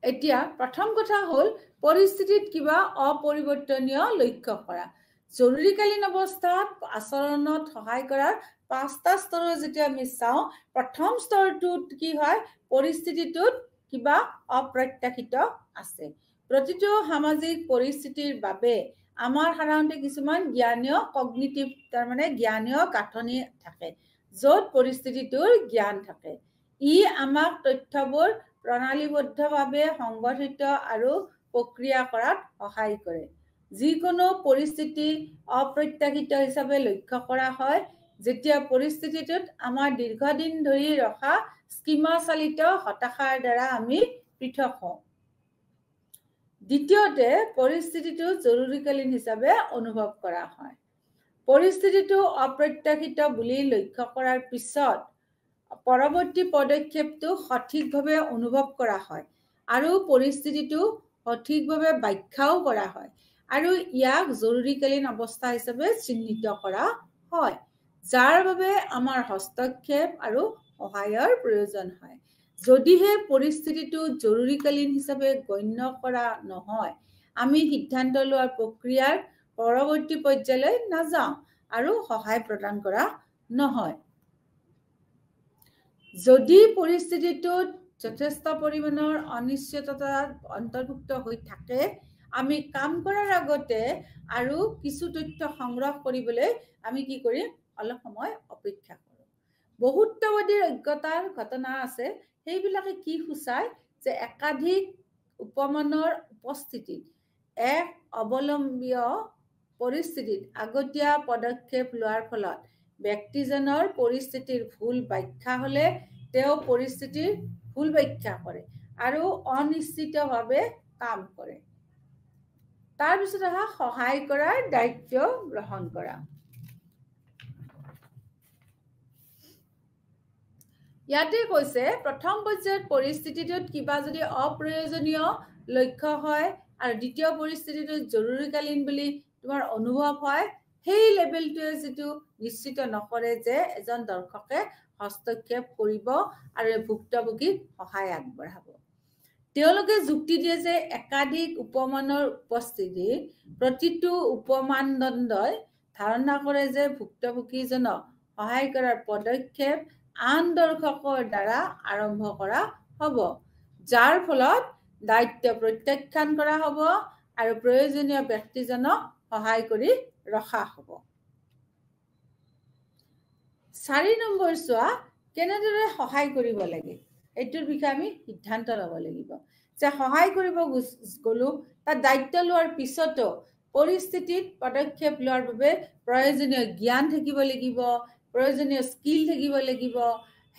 এতিয়া প্ৰথম কথা হ'ল পৰিস্থিতিত কিবা অপৰিৱৰ্তনীয় লক্ষ্য কৰা জৰুৰীকালীন অৱস্থাত আচৰণত সহায় কৰাৰ পাঁচটা স্তৰৰ যেতিয়া আমি চাওঁ প্ৰথম স্তৰটোত কি হয় পৰিস্থিতিটোত কিবা অপ্ৰত্যাশিত আছে প্ৰতিটো সামাজিক পৰিস্থিতিৰ বাবে আমাৰ সাধাৰণতে কিছুমান জ্ঞানীয় কগনিটিভ তাৰ মানে জ্ঞানীয় গাঁথনি থাকে য'ত পৰিস্থিতিটোৰ জ্ঞান থাকে ই আমাক তথ্যবোৰ প্ৰণালীবদ্ধভাৱে সংগঠিত আৰু প্ৰক্ৰিয়া কৰাত সহায় কৰে যিকোনো পৰিস্থিতি অপ্ৰত্যাশিত হিচাপে লক্ষ্য কৰা হয় যেতিয়া পৰিস্থিতিটোত আমাৰ দীৰ্ঘদিন ধৰি ৰখা স্কিমা চালিত হতাশাৰ দ্বাৰা আমি পৃথক হওঁ দ্বিতীয়তে পৰিস্থিতিটো জৰুৰীকালীন হিচাপে অনুভৱ কৰা হয় পৰিস্থিতিটো অপ্ৰত্যাশিত বুলি লক্ষ্য কৰাৰ পিছত পৰৱৰ্তী পদক্ষেপটো সঠিকভাৱে অনুভৱ কৰা হয় আৰু পৰিস্থিতিটো সঠিকভাৱে ব্যাখ্যাও কৰা হয় আৰু ইয়াক জৰুৰীকালীন অৱস্থা হিচাপে চিহ্নিত কৰা হয় যাৰ বাবে আমাৰ হস্তক্ষেপ আৰু সহায়ৰ প্ৰয়োজন হয় যদিহে পৰিস্থিতিটো জৰুৰীকালীন হিচাপে গণ্য কৰা নহয় আমি সিদ্ধান্ত লোৱাৰ প্ৰক্ৰিয়াৰ পৰৱৰ্তী পৰ্যায়লৈ নাযাওঁ আৰু সহায় প্ৰদান কৰা নহয় যদি পৰিস্থিতিটোত যথেষ্ট পৰিমাণৰ অনিশ্চয়তা অন্তৰ্ভুক্ত হৈ থাকে আমি কাম কৰাৰ আগতে আৰু কিছু তথ্য সংগ্ৰহ কৰিবলৈ আমি কি কৰিম অলপ সময় অপেক্ষা কৰোঁ বহুত্ববাদীৰ অজ্ঞতাৰ ঘটনা আছে সেইবিলাকে কি সূচায় যে একাধিক উপমানৰ উপস্থিতিত এক অৱলম্বীয় পৰিস্থিতিত আগতীয়া পদক্ষেপ লোৱাৰ ফলত ব্যক্তিজনৰ পৰিস্থিতিৰ ভুল ব্যাখ্যা হলে তেওঁ পৰিস্থিতিৰ ভুল ব্যাখ্যা কৰে আৰু অনিশ্চিতভাৱে কাম কৰে তাৰপিছত সহায় কৰাৰ দায়িত্ব গ্ৰহণ কৰা ইয়াতে কৈছে প্ৰথম পৰ্যায়ত পৰিস্থিতিটোত কিবা যদি অপ্ৰয়োজনীয় লক্ষ্য হয় আৰু দ্বিতীয় পৰিস্থিতিটো জৰুৰীকালীন বুলি তোমাৰ অনুভৱ হয় সেই লেভেলটোৱে যেটো নিশ্চিত নকৰে যে এজন দৰ্শকে হস্তক্ষেপ কৰিব আৰু ভুক্তভোগীক সহায় আগবঢ়াব তেওঁলোকে যুক্তি দিয়ে যে একাধিক উপমানৰ উপস্থিতি প্ৰতিটো উপমানদণ্ডই ধাৰণা কৰে যে ভুক্তভোগীজনক সহায় কৰাৰ পদক্ষেপ আন দৰ্শকৰ দ্বাৰা আৰম্ভ কৰা হ'ব যাৰ ফলত দায়িত্ব প্ৰত্যাখ্যান কৰা হ'ব আৰু প্ৰয়োজনীয় ব্যক্তিজনক সহায় কৰি ৰখা হ'ব 4 নম্বৰ চোৱা কেনেদৰে সহায় কৰিব লাগে এইটোৰ বিষয়ে আমি সিদ্ধান্ত ল'ব লাগিব যে সহায় কৰিব গলো তাৰ দায়িত্ব লোৱাৰ পিছতো পৰিস্থিতিত পদক্ষেপ লোৱাৰ বাবে প্ৰয়োজনীয় জ্ঞান থাকিব লাগিব প্ৰয়োজনীয় স্কিল থাকিব লাগিব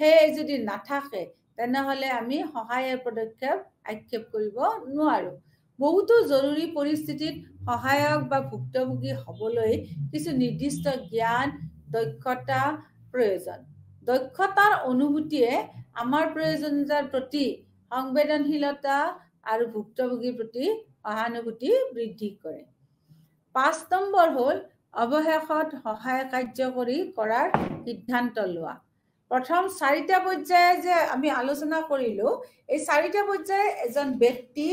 হে যদি নাথাকে তেনেহলে আমি সহায়ৰ পদক্ষেপ আক্ষেপ কৰিব নোৱাৰো বহুতো জৰুৰী পৰিস্থিতিত সহায়ক বা ভুক্তভোগী হ'বলৈ কিছু নিৰ্দিষ্ট জ্ঞান দক্ষতা প্ৰয়োজন দক্ষতাৰ অনুভূতিয়ে আমাৰ প্ৰয়োজনীয়তাৰ প্ৰতি সংবেদনশীলতা আৰু ভুক্তভোগীৰ প্ৰতি সহানুভূতি বৃদ্ধি কৰে 5 নম্বৰ হ'ল অৱশেষত সহায় কাৰ্যকৰী কৰাৰ সিদ্ধান্ত লোৱা প্ৰথম 4টা পৰ্যায়ে যে আমি আলোচনা কৰিলো এই 4টা পৰ্যায়ে এজন ব্যক্তি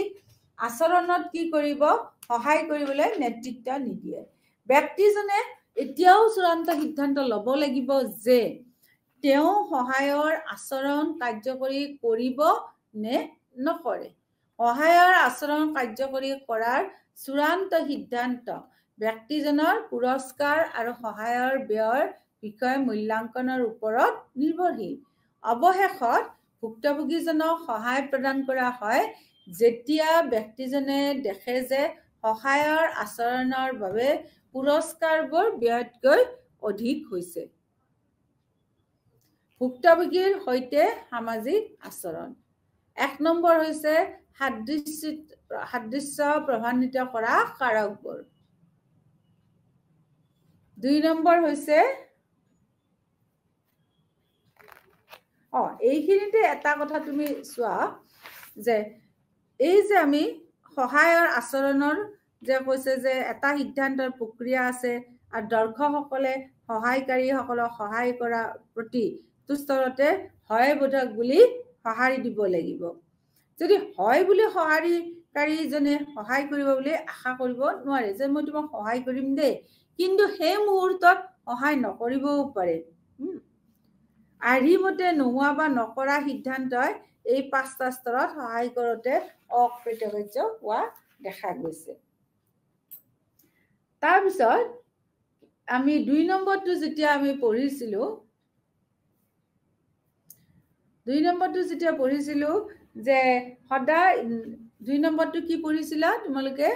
আচৰণত কি কৰিব সহায় কৰিবলৈ নেতৃত্ব নিদিয়ে ব্যক্তিজনে এতিয়াও চূড়ান্ত সিদ্ধান্ত ল'ব লাগিব যে তেওঁ সহায়ৰ আচৰণ কাৰ্যকৰী কৰিব নে নকৰে সহায়ৰ আচৰণ কাৰ্যকৰী কৰাৰ চূড়ান্ত সিদ্ধান্ত ব্যক্তিজনৰ পুৰস্কাৰ আৰু সহায়ৰ ব্যয়ৰ বিষয় মূল্যাংকনৰ ওপৰত নিৰ্ভৰশীল অৱশেষত ভুক্তভোগীজনক সহায় প্ৰদান কৰা হয় যেতিয়া ব্যক্তিজনে দেখে যে সহায়ৰ আচৰণৰ বাবে পুৰস্কাৰবোৰ ব্যয়তকৈ অধিক হৈছে ভুক্তভোগীৰ সৈতে সামাজিক আচৰণ 1 নম্বৰ হৈছে সাদৃশ্য প্ৰভাৱান্বিত কৰা কাৰকবোৰ 2 নম্বৰ হৈছে এইখিনিতে এটা কথা তুমি চোৱা যে এই যে আমি সহায়ৰ আচৰণৰ যে কৈছে যে এটা সিদ্ধান্তৰ প্ৰক্ৰিয়া আছে আৰু দৰ্শকসকলে সহায়কাৰীসকলক সহায় কৰা প্ৰতি তুস্তৰতে হয় বোধক বুলি সঁহাৰি দিব লাগিব যদি হয় বুলি সহায়কাৰীজনে সহায় কৰিব বুলি আশা কৰিব নোৱাৰে যে মই তোমাক সহায় কৰিম দেই কিন্তু সেই মুহূৰ্তত সহায় নকৰিবও পাৰে আৰ্হিমতে নোহোৱা বা নকৰা সিদ্ধান্তই এই 5টা স্তৰত সহায় কৰোঁতে অকৃতকাৰ্য হোৱা দেখা গৈছে। তাৰপিছত আমি 2 নম্বৰটো যেতিয়া আমি পঢ়িছিলো 2 নম্বৰটো যেতিয়া পঢ়িছিলো যে সদায় 2 নম্বৰটো কি পঢ়িছিলা তোমালোকে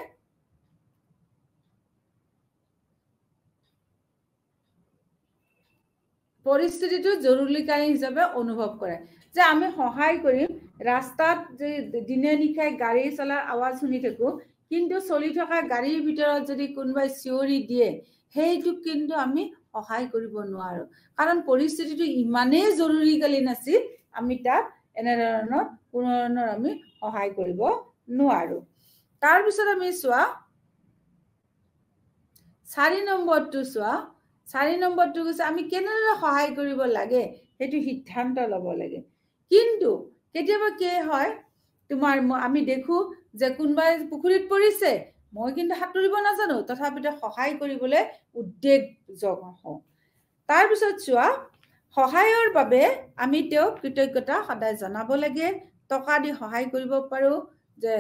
পৰিস্থিতিটো জৰুৰীকালীন হিচাপে অনুভৱ কৰে যে আমি সহায় কৰিম ৰাস্তাত যে দিনে নিশাই গাড়ী চলাৰ আৱাজ শুনি থাকো কিন্তু চলি থকা গাড়ীৰ ভিতৰত যদি কোনোবাই চিঞৰি দিয়ে সেইটো কিন্তু আমি সহায় কৰিব নোৱাৰো কাৰণ পৰিস্থিতিটো ইমানেই জৰুৰীকালীন আছিল আমি তাত এনেধৰণৰ কোনো ধৰণৰ আমি সহায় কৰিব নোৱাৰো তাৰ পিছত আমি চোৱা 4 নম্বৰটো চোৱা 4 নম্বৰটো কৈছে আমি কেনেদৰে সহায় কৰিব লাগে সেইটো সিদ্ধান্ত ল'ব লাগে কিন্তু কেতিয়াবা কি হয় তোমাৰ আমি দেখো যে কোনোবাই পুখুৰীত পৰিছে মই কিন্তু সাঁতুৰিব নাজানো তথাপিতো সহায় কৰিবলৈ উদ্বেগ হওঁ তাৰ পিছত চোৱা সহায়ৰ বাবে আমি তেওঁক কৃতজ্ঞতা সদায় জনাব লাগে টকা দি সহায় কৰিব পাৰো যে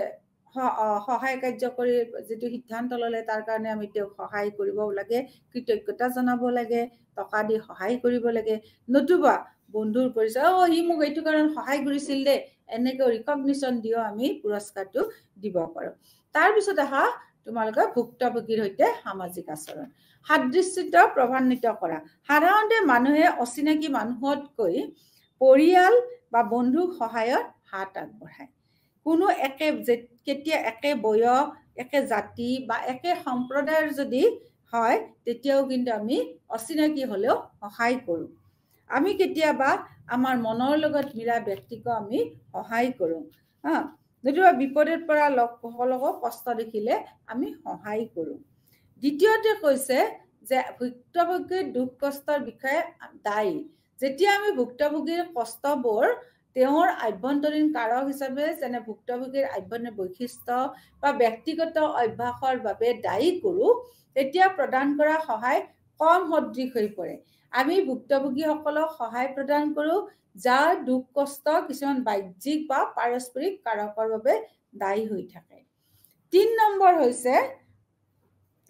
সহায় কাৰ্যকৰী যেটো সিদ্ধান্ত ললে তাৰ কাৰণে আমি তেওঁক সহায় কৰিব লাগে কৃতজ্ঞতা জনাব লাগে টকা দি সহায় কৰিব লাগে নতুবা বন্ধুৰ পৰিচয় হি মোক এইটো কাৰণ সহায় কৰিছিল দে এনেকৈ ৰিকগনিশ্যন দিও আমি পুৰস্কাৰটো দিব পাৰো তাৰ পিছত আহা তোমালোকে ভুক্তভোগীৰ সৈতে সামাজিক আচৰণ সাদৃশ্যত প্ৰভান্বিত কৰা সাধাৰণতে মানুহে অচিনাকি মানুহতকৈ পৰিয়াল বা বন্ধুক সহায়ত হাত আগবঢ়ায় কোনো কেতিয়া একে বয়স একে জাতি বা একে সম্প্ৰদায়ৰ যদি হয় তেতিয়াও কিন্তু আমি অচিনাকি হলেও সহায় কৰো আমি কেতিয়াবা আমাৰ মনৰ লগত মিলা ব্যক্তিক আমি সহায় কৰো যদিও বিপদত পৰা লোকসকলক কষ্ট দেখিলে আমি সহায় কৰো দ্বিতীয়তে কৈছে যে ভুক্তভোগীৰ দুখ কষ্টৰ বিষয়ে দায়ী যেতিয়া আমি ভুক্তভোগীৰ কষ্টবোৰ তেওঁৰ আভ্যন্তৰীণ কাৰক হিচাপে যেনে ভুক্তভোগীৰ আভ্যন্তৰীণ বৈশিষ্ট্য বা ব্যক্তিগত অভ্যাসৰ বাবে দায়ী কৰো তেতিয়া প্ৰদান কৰা সহায় কম সদৃশ হৈ পৰে আমি ভুক্তভোগীসকলক সহায় প্ৰদান কৰো যাৰ দুখ কষ্ট কিছুমান বাহ্যিক বা পাৰস্পৰিক কাৰকৰ বাবে দায়ী হৈ থাকে 3 নম্বৰ হৈছে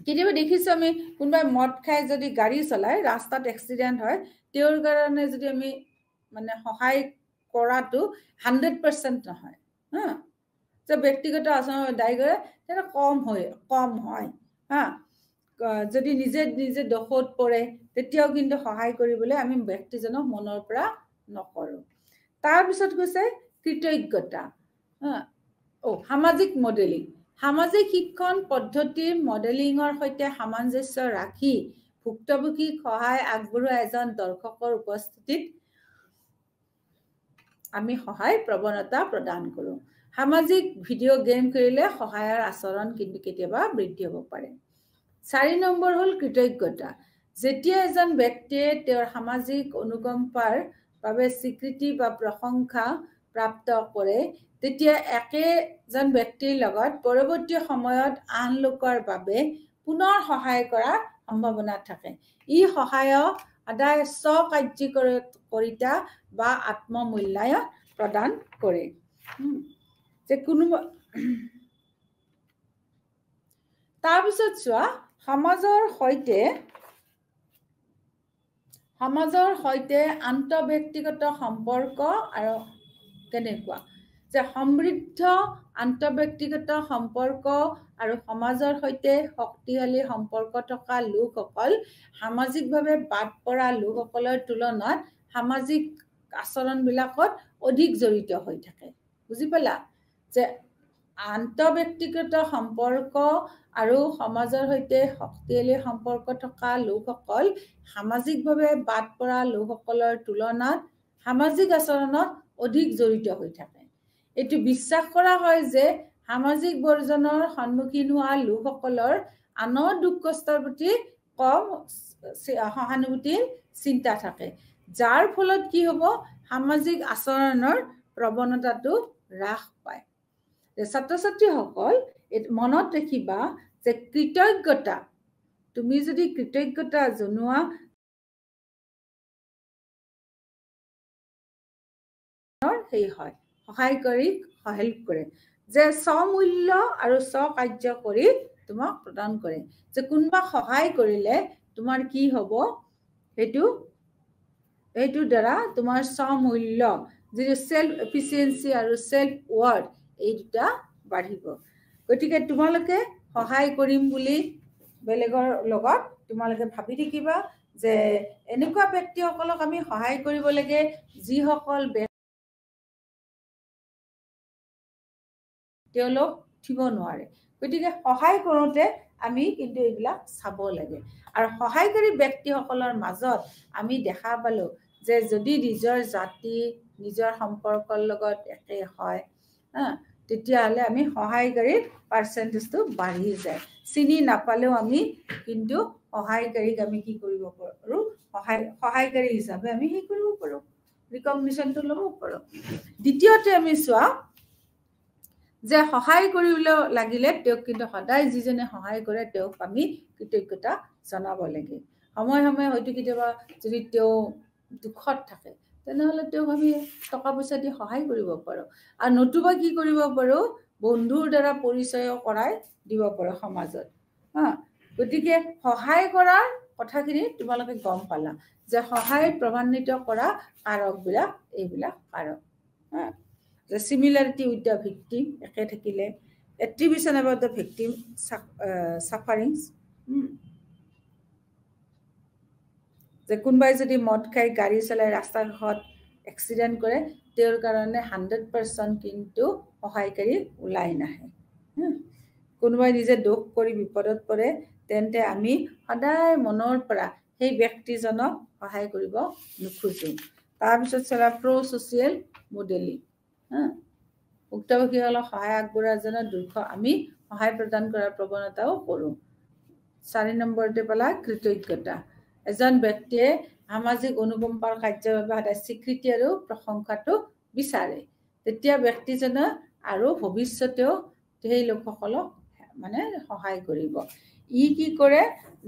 কেতিয়াবা দেখিছো আমি কোনোবাই মদ খাই যদি গাড়ী চলাই ৰাস্তাত এক্সিডেন্ট হয় তেওঁৰ কাৰণে যদি আমি মানে সহায় কৰাটো 100% নহয় যে ব্যক্তিগত আচৰণ দায়ী কৰে তেনে কম হয় যদি নিজে দোষত পৰে তেতিয়াও কিন্তু সহায় কৰিবলৈ আমি ব্যক্তিজনক মনৰ পৰা নকৰো তাৰ পিছত কৈছে কৃতজ্ঞতা সামাজিক মডেলিং সামাজিক শিক্ষণ পদ্ধতিৰ মডেলিঙৰ সৈতে সামঞ্জস্য ৰাখি ভুক্তভোগীক সহায় আগবঢ়োৱা এজন দৰ্শকৰ উপস্থিতিত আমি সহায় প্ৰৱণতা প্ৰদান কৰো সামাজিক ভিডিঅ' গেম খেলিলে সহায়ৰ আচৰণ কিন্তু কেতিয়াবা বৃদ্ধি হ'ব পাৰে 4 নম্বৰ হ'ল কৃতজ্ঞতা যেতিয়া এজন ব্যক্তিয়ে তেওঁৰ সামাজিক অনুকম্পাৰ বাবে স্বীকৃতি বা প্ৰশংসা প্ৰাপ্ত কৰে তেতিয়া একেজন ব্যক্তিৰ লগত পৰৱৰ্তী সময়ত আন লোকৰ বাবে পুনৰ সহায় কৰাৰ সম্ভাৱনা থাকে ই সহায়ক সদায় স্বকাৰ্যকৰিতা বা আত্মমূল্যায়ন প্ৰদান কৰে যে কোনোবা তাৰপিছত চোৱা সমাজৰ সৈতে আন্তঃব্যক্তিগত সম্পৰ্ক আৰু কেনেকুৱা যে সমৃদ্ধ আন্তঃব্যক্তিগত সম্পৰ্ক আৰু সমাজৰ সৈতে শক্তিশালী সম্পৰ্ক থকা লোকসকল সামাজিকভাৱে বাদ পৰা লোকসকলৰ তুলনাত সামাজিক আচৰণবিলাকত অধিক জড়িত হৈ থাকে বুজি পালা যে আন্তঃব্যক্তিগত সম্পৰ্ক আৰু সমাজৰ সৈতে শক্তিশালী সম্পৰ্ক থকা লোকসকল সামাজিকভাৱে বাদ পৰা লোকসকলৰ তুলনাত সামাজিক আচৰণত অধিক জড়িত হৈ থাকে এইটো বিশ্বাস কৰা হয় যে সামাজিক বৰ্জনৰ সন্মুখীন হোৱা লোকসকলৰ আনৰ দুখ কষ্টৰ প্ৰতি কম সহানুভূতিৰ চিন্তা থাকে যাৰ ফলত কি হ'ব সামাজিক আচৰণৰ প্ৰৱণতাটো হ্ৰাস পায় ছাত্ৰ ছাত্ৰীসকল মনত ৰাখিবা যে কৃতজ্ঞতা তুমি যদি কৃতজ্ঞতা জনোৱা সেই হয় সহায়কাৰী হেল্প কৰে যে স্বমূল্য আৰু স্বকাৰ্য কৰি তোমাক প্ৰদান কৰে যে কোনবা সহায় কৰিলে তোমাৰ কি হ'ব এইটো দ্বাৰা তোমাৰ স্বমূল্য যিটো সেলফ এফিচিয়েন্সি আৰু সেলফ ওয়াৰ্থ এই দুটা বাঢ়িব গতিকে তোমালোকে সহায় কৰিম বুলি বেলেগৰ লগত তোমালোকে ভাবি থাকিবা যে এনেকুৱা ব্যক্তিসকলক আমি সহায় কৰিব লাগে যিসকল তেওঁলোক উঠিব নোৱাৰে গতিকে সহায় কৰোঁতে আমি কিন্তু এইবিলাক চাব লাগে আৰু সহায়কাৰী ব্যক্তিসকলৰ মাজত আমি দেখা পালো যে যদি নিজৰ জাতি নিজৰ সম্পৰ্কৰ লগত একে হয় তেতিয়াহ'লে আমি সহায়কাৰীৰ পাৰ্চেণ্টেজটো বাঢ়ি যায় চিনি নাপালেও আমি কিন্তু সহায়কাৰীক আমি কি কৰিব পাৰোঁ সহায়কাৰী হিচাপে আমি সেই কৰিব পাৰোঁ ৰিকগনিশ্যনটো ল'ব পাৰোঁ দ্বিতীয়তে আমি চোৱা যে সহায় কৰিবলৈ লাগিলে তেওঁক কিন্তু সদায় যিজনে সহায় কৰে তেওঁক আমি কৃতজ্ঞতা জনাব লাগে সময়ে সময়ে হয়তো কেতিয়াবা যদি তেওঁ দুখত থাকে তেনেহ'লে তেওঁক আমি টকা পইচা দি সহায় কৰিব পাৰোঁ আৰু নতুবা কি কৰিব পাৰোঁ বন্ধুৰ দ্বাৰা পৰিচয় কৰাই দিব পাৰোঁ সমাজত গতিকে সহায় কৰাৰ কথাখিনি তোমালোকে গম পালা যে সহায় প্ৰমাণিত কৰা কাৰকবিলাক এইবিলাক কাৰক The similarity with the victim, attribution about the victim sufferings. যে কোনবাই যদি মদ খাই গাড়ী চলাই ৰাস্তা ঘাট এক্সিডেণ্ট কৰে তেওঁৰ কাৰণে 100% কিন্তু সহায়কাৰী ওলাই নাহে কোনোবাই নিজে দোষ কৰি বিপদত পৰে তেন্তে আমি সদায় মনৰ পৰা সেই ব্যক্তিজনক সহায় কৰিব নোখোজো তাৰপিছত চলা প্ৰ ছ'চিয়েল মডেলিং উক্তভাগীসকলক সহায় আগবঢ়োৱাজনৰ দুখ আমি সহায় প্ৰদান কৰাৰ প্ৰৱণতাও কৰোঁ 4 নম্বৰতে পালা কৃতজ্ঞতা এজন ব্যক্তিয়ে সামাজিক অনুকম্পাৰ কাৰ্যৰ বাবে সদায় স্বীকৃতি আৰু প্ৰশংসাটো বিচাৰে তেতিয়া ব্যক্তিজনে আৰু ভৱিষ্যতেও সেই লোকসকলক মানে সহায় কৰিব ই কি কৰে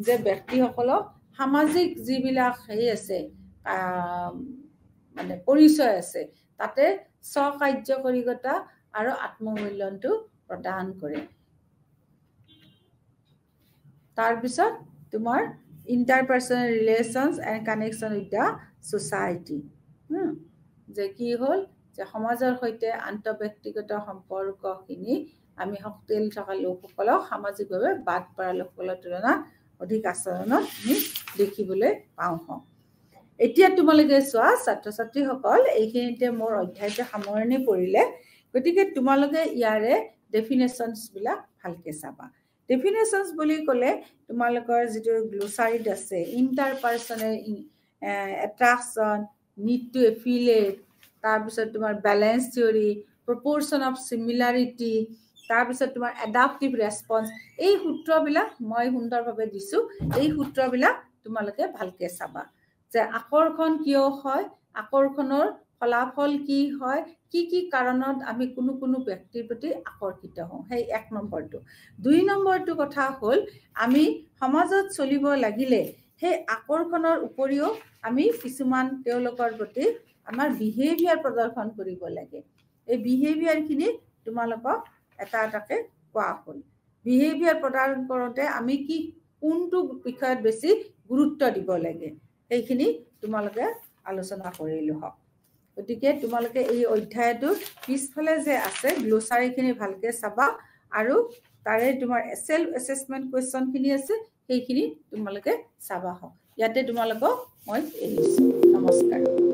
যে ব্যক্তিসকলক সামাজিক যিবিলাক হেৰি আছে মানে পৰিচয় আছে তাতে স্বকাৰ্যকৰীতা আৰু আত্মমূল্যায়নটো প্ৰদান কৰে তাৰপিছত তোমাৰ interpersonal relations and connection with the society যে কি হ'ল যে সমাজৰ সৈতে আন্তঃব্যক্তিগত সম্পৰ্কখিনি আমি শক্তিশালী থকা লোকসকলক সামাজিকভাৱে বাদ পৰা লোকসকলৰ তুলনাত অধিক আচৰণত আমি দেখিবলৈ পাওঁ এতিয়া তোমালোকে চোৱা ছাত্ৰ ছাত্ৰীসকল এইখিনিতে মোৰ অধ্যায়টো সামৰণি পৰিলে গতিকে তোমালোকে ইয়াৰে ডেফিনেশ্যনছ বিলাক ভালকে চাবা ডেফিনেশ্যনছ বুলি ক'লে তোমালোকৰ যিটো গ্লোসাৰীত আছে ইণ্টাৰপাৰ্চনেল এট্ৰাকশ্যন নিড টু এফিলিয়েট তাৰপিছত তোমাৰ বেলেন্স থিয়ৰী প্ৰপৰ্চন অফ সিমিলাৰিটি তাৰপিছত তোমাৰ এডাপ্টিভ ৰেছপন্স এই সূত্ৰবিলাক মই সুন্দৰভাৱে দিছো এই সূত্ৰবিলাক তোমালোকে ভালকে চাবা যে আকৰ্ষণ কিয় হয় আকৰ্ষণৰ ফলাফল কি হয় কি কাৰণত আমি কোনো ব্যক্তিৰ প্ৰতি আকৰ্ষিত হওঁ সেই 1 নম্বৰটো 2 নম্বৰটো কথা হ'ল আমি সমাজত চলিব লাগিলে সেই আকৰ্ষণৰ উপৰিও আমি কিছুমান তেওঁলোকৰ প্ৰতি আমাৰ বিহেভিয়াৰ প্ৰদৰ্শন কৰিব লাগে এই বিহেভিয়াৰখিনি তোমালোকক এটাকে কোৱা হ'ল বিহেভিয়াৰ প্ৰদৰ্শন কৰোঁতে আমি কি কোনটো বিষয়ত বেছি গুৰুত্ব দিব লাগে এইখিনি তোমালোকে আলোচনা কৰিলো হওক গতিকে তোমালোকে এই অধ্যায়টো পিছফালে যে আছে গ্লোসাৰীখিনি ভালকে চাবা আৰু তাৰে তোমাৰ সেলফ এসেসমেন্ট কোৱেশ্চনখিনি আছে সেইখিনি তোমালোকে চাবা হওক ইয়াতে তোমালোকক মই এৰিছো নমস্কাৰ